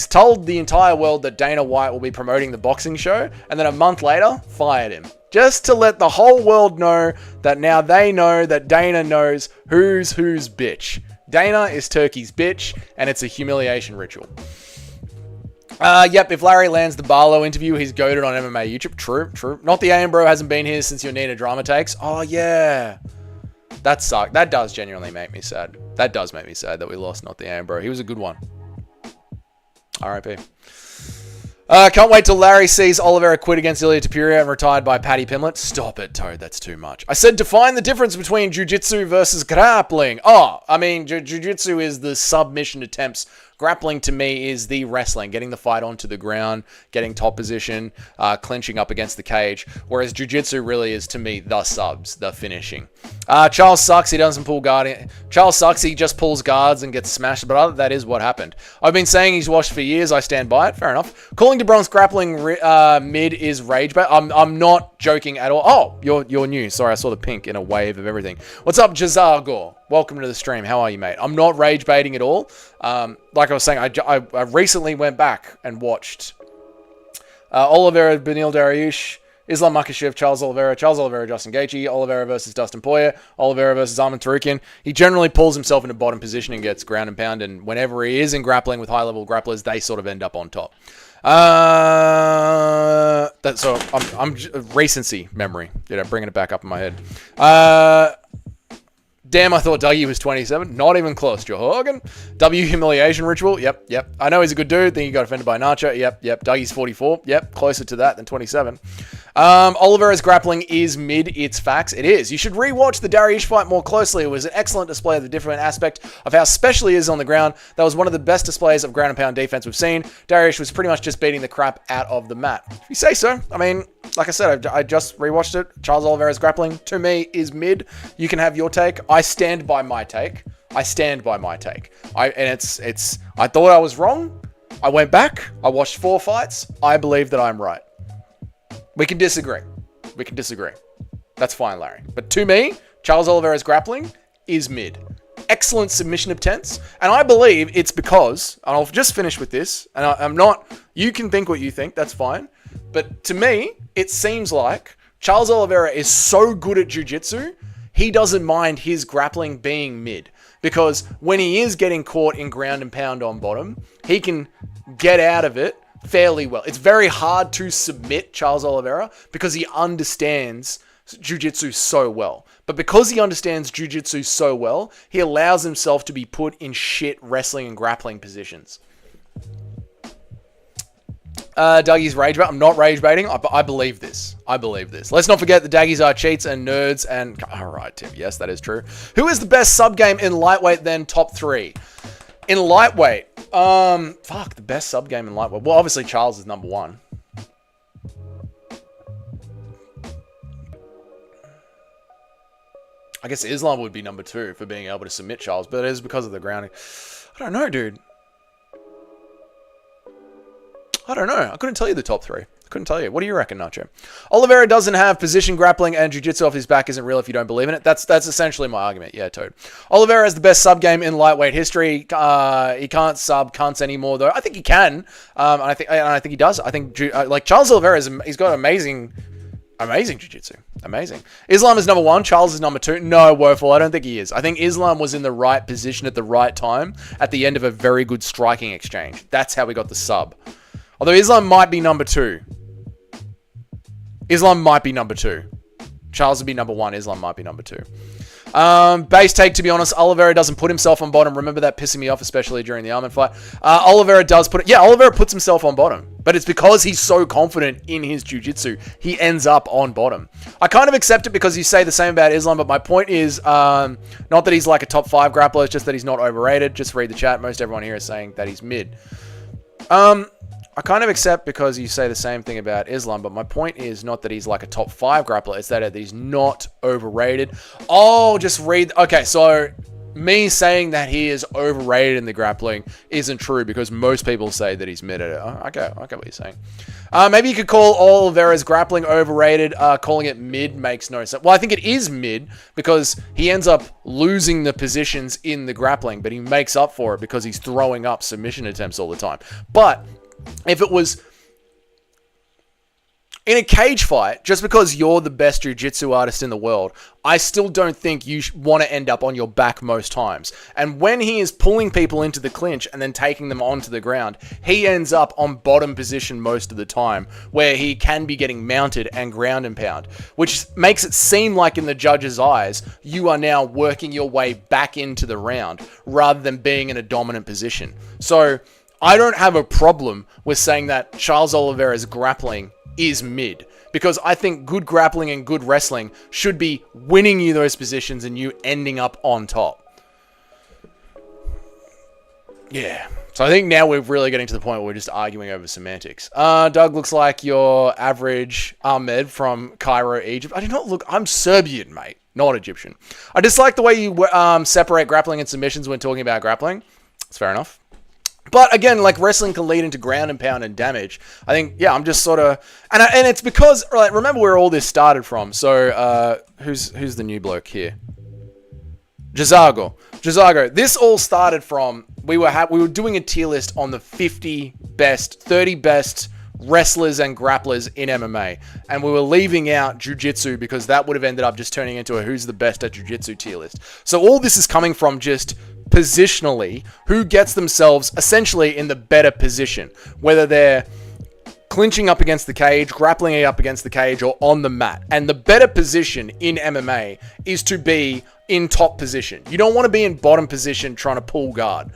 told the entire world that Dana White will be promoting the boxing show, and then a month later, fired him. Just to let the whole world know that now they know that Dana knows who's bitch. Dana is Turkey's bitch, and it's a humiliation ritual. Yep, if Larry lands the Barlow interview, he's goated on MMA YouTube. True. Not the AM Bro hasn't been here since your Nina drama takes. Oh, yeah. That sucked. That does genuinely make me sad. That does make me sad that we lost Not the AM Bro. He was a good one. RIP. Can't wait till Larry sees Oliveira quit against Ilia Topuria and retired by Paddy Pimblett. Stop it, Toad. That's too much. I said define the difference between jiu-jitsu versus grappling. Oh, I mean, jiu-jitsu is the submission attempts. Grappling to me is the wrestling, getting the fight onto the ground, getting top position, clinching up against the cage. Whereas jiu-jitsu really is, to me, the subs, the finishing. Charles sucks. He doesn't pull guard. Charles sucks. He just pulls guards and gets smashed. But that is what happened. I've been saying he's washed for years. I stand by it. Fair enough. Calling DeBronx grappling mid is rage bait. I'm not joking at all. Oh, you're new. Sorry, I saw the pink in a wave of everything. What's up, Jazargor? Welcome to the stream. How are you, mate? I'm not rage baiting at all. Like I was saying, I recently went back and watched Oliveira, Benil Dariush, Islam Makhachev, Charles Oliveira, Justin Gaethje, Oliveira versus Dustin Poirier, Oliveira versus Arman Tsarukyan. He generally pulls himself into bottom position and gets ground and pound, and whenever he is in grappling with high-level grapplers, they sort of end up on top. So I'm recency memory, bringing it back up in my head. Damn, I thought Dougie was 27. Not even close, Joe Hogan. W humiliation ritual. Yep. I know he's a good dude. Then he got offended by Nacho. Yep. Dougie's 44. Yep. Closer to that than 27. Oliveira's grappling is mid. It's facts. It is. You should rewatch the Dariush fight more closely. It was an excellent display of the different aspect of how special he is on the ground. That was one of the best displays of ground and pound defense we've seen. Dariush was pretty much just beating the crap out of the mat. If you say so. I mean, like I said, I just rewatched it. Charles Oliveira's grappling, to me, is mid. You can have your take. I stand by my take. I thought I was wrong. I went back. I watched 4 fights. I believe that I'm right. We can disagree. That's fine, Larry. But to me, Charles Oliveira's grappling is mid. Excellent submission attempts. And I believe it's because, and I'll just finish with this, and I'm not, you can think what you think, that's fine. But to me, it seems like Charles Oliveira is so good at jiu-jitsu, he doesn't mind his grappling being mid. Because when he is getting caught in ground and pound on bottom, he can get out of it fairly well. It's very hard to submit Charles Oliveira because he understands jiu-jitsu so well. But because he understands jiu-jitsu so well, he allows himself to be put in shit wrestling and grappling positions. Dougie's rage bait. I'm not rage baiting. I believe this. Let's not forget the Daggies are cheats and nerds and... Alright, Tim. Yes, that is true. Who is the best sub-game in lightweight then? Top 3. In lightweight. The best sub-game in lightweight. Well, obviously Charles is number 1. I guess Islam would be number 2 for being able to submit Charles, but it is because of the grounding. I don't know, dude. I don't know. I couldn't tell you the top 3. I couldn't tell you. What do you reckon, Nacho? Oliveira doesn't have position grappling and jiu-jitsu off his back isn't real if you don't believe in it. That's essentially my argument. Yeah, Toad. Oliveira has the best sub game in lightweight history. He can't sub cunts anymore, though. I think he can. And I think he does. I think like Charles Oliveira he's got amazing jiu-jitsu. Amazing. Islam is number 1. Charles is number 2. No, woeful. I don't think he is. I think Islam was in the right position at the right time at the end of a very good striking exchange. That's how we got the sub. Although Islam might be number 2. Charles would be number 1. Islam might be number 2. Base take, to be honest, Oliveira doesn't put himself on bottom. Remember that pissing me off, especially during the Arman fight. Oliveira does put it. Yeah, Oliveira puts himself on bottom. But it's because he's so confident in his jiu-jitsu, he ends up on bottom. I kind of accept it because you say the same about Islam, but my point is not that he's like a top 5 grappler, it's just that he's not overrated. Just read the chat. Most everyone here is saying that he's mid. I kind of accept because you say the same thing about Islam, but my point is not that he's like a top 5 grappler. It's that he's not overrated. Oh, just read. Okay, so me saying that he is overrated in the grappling isn't true because most people say that he's mid at it. Oh, okay, I get what you're saying. Maybe you could call Oliveira's grappling overrated. Calling it mid makes no sense. Well, I think it is mid because he ends up losing the positions in the grappling, but he makes up for it because he's throwing up submission attempts all the time. But if it was in a cage fight, just because you're the best jiu-jitsu artist in the world, I still don't think you want to end up on your back most times. And when he is pulling people into the clinch and then taking them onto the ground, he ends up on bottom position most of the time, where he can be getting mounted and ground and pound, which makes it seem like in the judge's eyes, you are now working your way back into the round rather than being in a dominant position. So I don't have a problem with saying that Charles Oliveira's grappling is mid, because I think good grappling and good wrestling should be winning you those positions and you ending up on top. Yeah. So I think now we're really getting to the point where we're just arguing over semantics. Doug looks like your average Ahmed from Cairo, Egypt. I do not look... I'm Serbian, mate, not Egyptian. I dislike the way you separate grappling and submissions when talking about grappling. It's fair enough. But again, like wrestling can lead into ground and pound and damage. I think, yeah, I'm just sort of... And it's because, like, remember where all this started from. So, who's the new bloke here? Jazago. This all started from... We were doing a tier list on the 30 best wrestlers and grapplers in MMA. And we were leaving out jiu-jitsu because that would have ended up just turning into a who's the best at jiu-jitsu tier list. So all this is coming from just... positionally, who gets themselves essentially in the better position, whether they're clinching up against the cage, grappling up against the cage, or on the mat. And the better position in MMA is to be in top position. You don't want to be in bottom position trying to pull guard,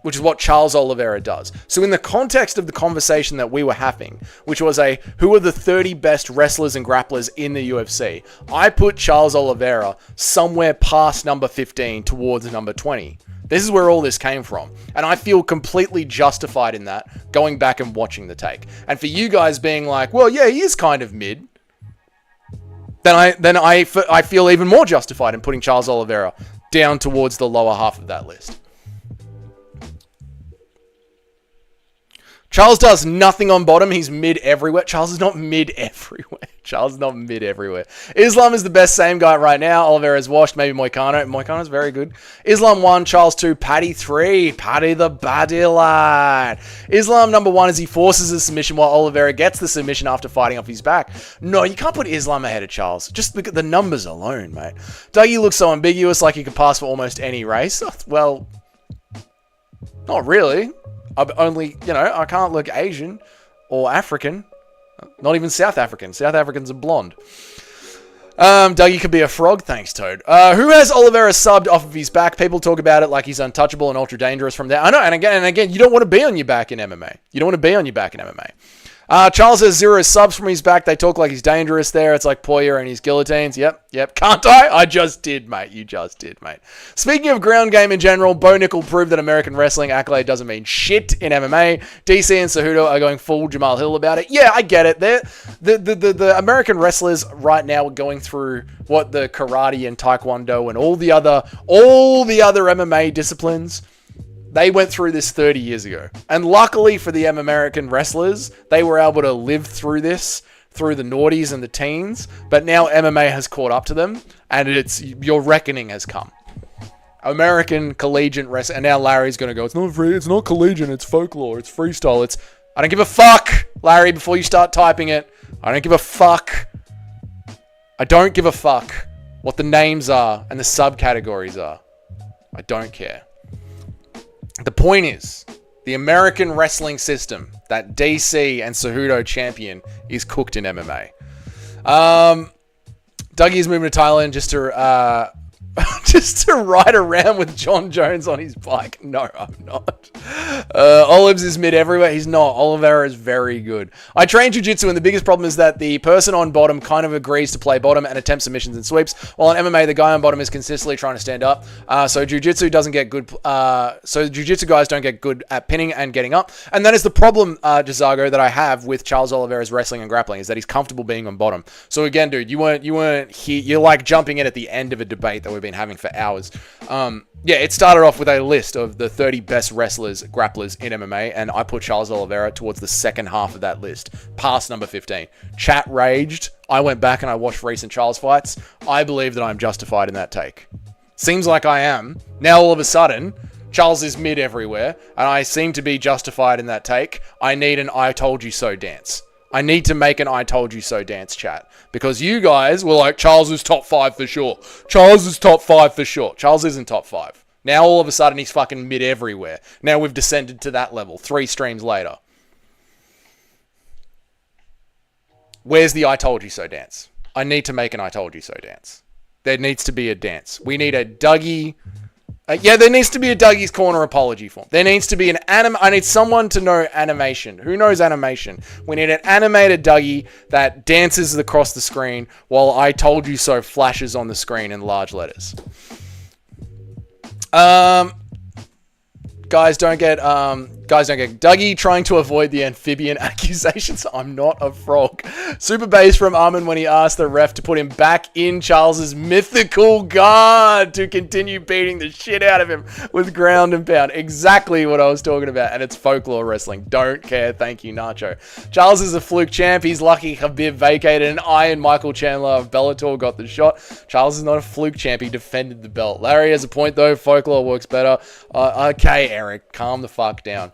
which is what Charles Oliveira does. So in the context of the conversation that we were having, which was who are the 30 best wrestlers and grapplers in the UFC, I put Charles Oliveira somewhere past number 15 towards number 20. This is where all this came from. And I feel completely justified in that, going back and watching the take. And for you guys being like, well, yeah, he is kind of mid, then I feel even more justified in putting Charles Oliveira down towards the lower half of that list. Charles does nothing on bottom. He's mid everywhere. Charles is not mid everywhere. Charles is not mid everywhere. Islam is the best same guy right now. Oliveira's washed. Maybe Moicano. Moicano's very good. Islam 1, Charles 2, Paddy 3. Paddy the baddie lad. Islam number 1 as he forces a submission while Oliveira gets the submission after fighting off his back. No, you can't put Islam ahead of Charles. Just look at the numbers alone, mate. Dougie looks so ambiguous, like he could pass for almost any race. Well, not really. Only, I can't look Asian or African. Not even South African. South Africans are blonde. Dougie could be a frog. Thanks, Toad. Who has Oliveira subbed off of his back? People talk about it like he's untouchable and ultra dangerous from there. I know, and again, you don't want to be on your back in MMA. You don't want to be on your back in MMA. Charles has 0 subs from his back. They talk like he's dangerous there. It's like Poirier and his guillotines. Yep. Can't I? I just did, mate. You just did, mate. Speaking of ground game in general, Bo Nickel proved that American wrestling accolade doesn't mean shit in MMA. DC and Cejudo are going full Jamal Hill about it. Yeah, I get it. The American wrestlers right now are going through what the karate and taekwondo and all the other MMA disciplines. They went through this 30 years ago. And luckily for the American wrestlers, they were able to live through this, through the noughties and the teens. But now MMA has caught up to them, and your reckoning has come. American collegiate wrestling. And now Larry's going to go, it's not collegiate, it's folklore, it's freestyle, I don't give a fuck, Larry, before you start typing it. I don't give a fuck. I don't give a fuck what the names are and the subcategories are. I don't care. The point is, the American wrestling system that DC and Cejudo champion is cooked in MMA. Dougie's moving to Thailand just to ride around with John Jones on his bike. No, I'm not. Olives is mid everywhere. He's not. Oliveira is very good. I train jiu-jitsu, and the biggest problem is that the person on bottom kind of agrees to play bottom and attempt submissions and sweeps, while in MMA, the guy on bottom is consistently trying to stand up. So jiu-jitsu doesn't get good. So jiu-jitsu guys don't get good at pinning and getting up. And that is the problem, Jazago, that I have with Charles Oliveira's wrestling and grappling, is that he's comfortable being on bottom. So again, dude, you weren't here. You're like jumping in at the end of a debate that we've been having for hours. It started off with a list of the 30 best wrestlers, grapplers in MMA, and I put Charles Oliveira towards the second half of that list, past number 15. Chat raged. I went back and I watched recent Charles fights. I believe that I'm justified in that take. Seems like I am. Now all of a sudden, Charles is mid everywhere, and I seem to be justified in that take. I need an I told you so dance. I need to make an I told you so dance chat. Because you guys were like, Charles is top 5 for sure. Charles is top 5 for sure. Charles isn't top 5. Now all of a sudden he's fucking mid everywhere. Now we've descended to that level 3 streams later. Where's the I told you so dance? I need to make an I told you so dance. There needs to be a dance. We need a Dougie... there needs to be a Dougie's Corner apology form. There needs to be an I need someone to know animation. Who knows animation? We need an animated Dougie that dances across the screen while I told you so flashes on the screen in large letters. Guys don't get Dougie trying to avoid the amphibian accusations. I'm not a frog. Super bass from Armin when he asked the ref to put him back in Charles's mythical guard to continue beating the shit out of him with ground and pound. Exactly what I was talking about, and it's folklore wrestling. Don't care. Thank you, Nacho. Charles is a fluke champ. He's lucky Khabib vacated, and I and Michael Chandler of Bellator got the shot. Charles is not a fluke champ. He defended the belt. Larry has a point, though. Folklore works better. Okay, Eric, calm the fuck down.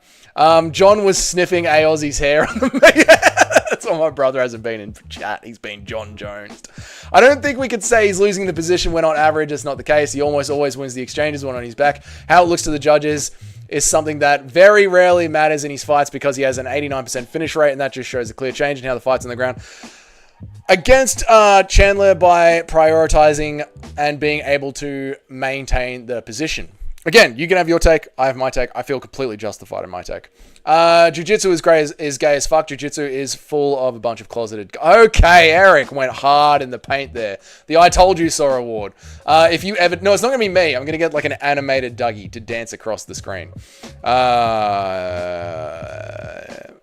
John was sniffing a Aussie's hair on the That's why my brother hasn't been in chat. He's been John Jones. I don't think we could say he's losing the position when on average. It's not the case. He almost always wins the exchanges when on his back. How it looks to the judges is something that very rarely matters in his fights because he has an 89% finish rate, and that just shows a clear change in how the fight's on the ground. Against Chandler by prioritizing and being able to maintain the position. Again, you can have your take. I have my take. I feel completely justified in my take. Jiu-jitsu is gay as fuck. Jiu-jitsu is full of a bunch of closeted... Okay, Eric went hard in the paint there. The I Told You So award. If you ever... No, it's not going to be me. I'm going to get like an animated Dougie to dance across the screen.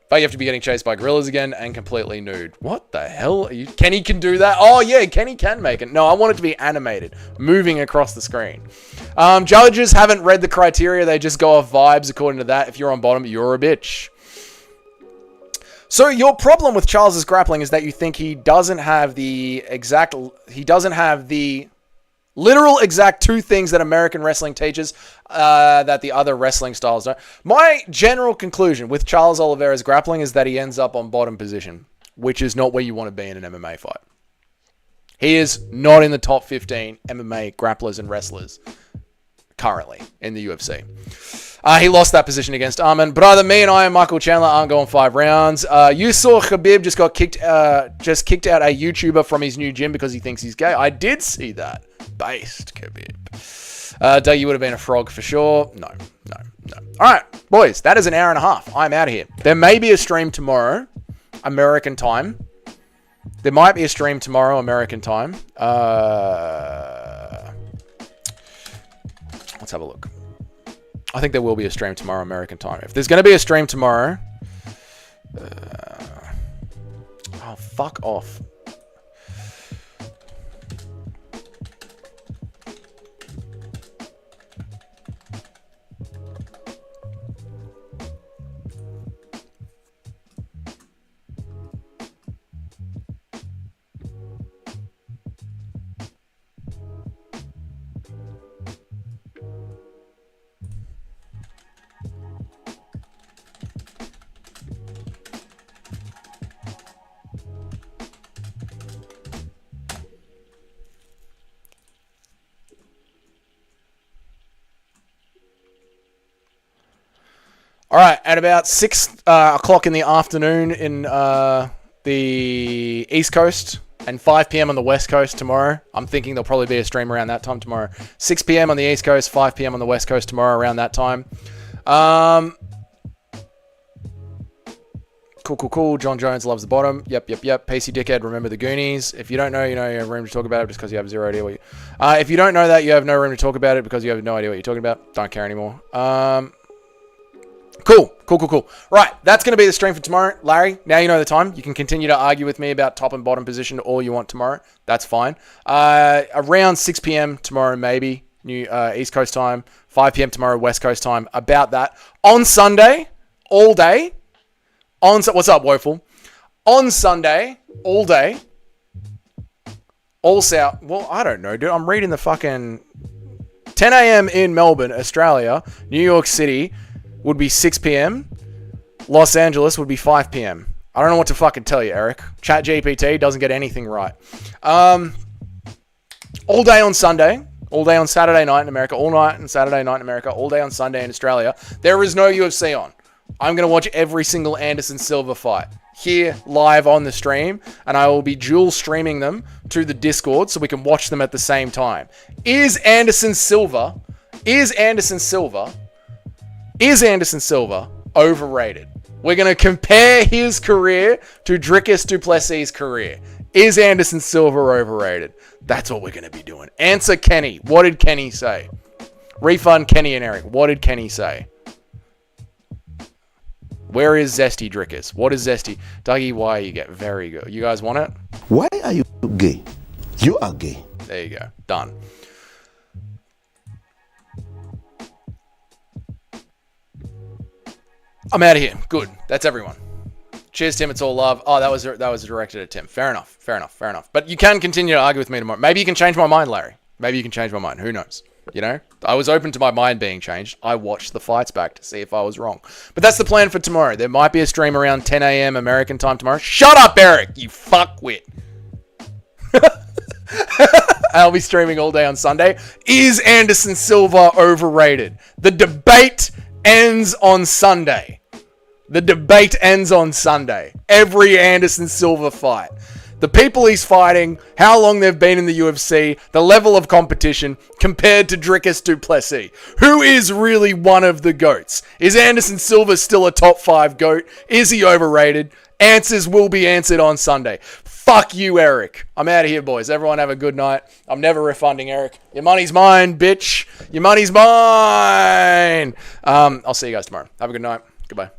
But you have to be getting chased by gorillas again and completely nude. What the hell? Kenny can do that? Oh, yeah, Kenny can make it. No, I want it to be animated, moving across the screen. Judges haven't read the criteria. They just go off vibes according to that. If you're on bottom, you're a bitch. So your problem with Charles's grappling is that you think he doesn't have the literal exact two things that American wrestling teaches that the other wrestling styles don't. My general conclusion with Charles Oliveira's grappling is that he ends up on bottom position, which is not where you want to be in an MMA fight. He is not in the top 15 MMA grapplers and wrestlers currently in the UFC. He lost that position against Arman, but either me and Michael Chandler aren't going 5 rounds. You saw Khabib just got kicked out a YouTuber from his new gym because he thinks he's gay. I did see that. Based Khabib. Dougie would have been a frog for sure. No. All right, boys, that is an hour and a half. I'm out of here. There may be a stream tomorrow, American time. There might be a stream tomorrow, American time. Let's have a look. I think there will be a stream tomorrow, American time. If there's going to be a stream tomorrow... oh, fuck off. All right, at about 6 o'clock in the afternoon in the East Coast and 5 p.m. on the West Coast tomorrow. I'm thinking there'll probably be a stream around that time tomorrow. 6 p.m. on the East Coast, 5 p.m. on the West Coast tomorrow around that time. Cool. John Jones loves the bottom. Yep. Pacey dickhead, remember the Goonies. If you don't know, you have room to talk about it just because you have zero idea what you... if you don't know that, you have no room to talk about it because you have no idea what you're talking about. Don't care anymore. Cool. Right, that's going to be the stream for tomorrow. Larry, now you know the time. You can continue to argue with me about top and bottom position all you want tomorrow. That's fine. Around 6 p.m. tomorrow, maybe, New East Coast time. 5 p.m. tomorrow, West Coast time. About that. On Sunday, all day. What's up, Woeful? On Sunday, all day. All South. Well, I don't know, dude. I'm reading the fucking 10 a.m. in Melbourne, Australia. New York City would be 6 p.m. Los Angeles would be 5 p.m. I don't know what to fucking tell you, Eric. ChatGPT doesn't get anything right. All day on Sunday. All day on Saturday night in America. All night on Saturday night in America. All day on Sunday in Australia. There is no UFC on. I'm going to watch every single Anderson Silva fight here live on the stream, and I will be dual streaming them to the Discord so we can watch them at the same time. Is Anderson Silva overrated? We're going to compare his career to Dricus du Plessis' career. Is Anderson Silva overrated? That's what we're going to be doing. Answer Kenny. What did Kenny say? Refund Kenny and Eric. What did Kenny say? Where is Zesty Dricus? What is Zesty? Dougie, why you get very good. You guys want it? Why are you gay? You are gay. There you go. Done. I'm out of here. Good. That's everyone. Cheers, Tim. It's all love. Oh, that was directed at Tim. Fair enough. But you can continue to argue with me tomorrow. Maybe you can change my mind, Larry. Maybe you can change my mind. Who knows? You know? I was open to my mind being changed. I watched the fights back to see if I was wrong. But that's the plan for tomorrow. There might be a stream around 10 a.m. American time tomorrow. Shut up, Eric, you fuckwit. I'll be streaming all day on Sunday. Is Anderson Silva overrated? The debate ends on Sunday. Every Anderson Silva fight. The people he's fighting, how long they've been in the UFC, the level of competition compared to Dricus du Plessis. Who is really one of the GOATs? Is Anderson Silva still a top 5 GOAT? Is he overrated? Answers will be answered on Sunday. Fuck you, Eric. I'm out of here, boys. Everyone have a good night. I'm never refunding Eric. Your money's mine, bitch. Your money's mine. I'll see you guys tomorrow. Have a good night. Goodbye.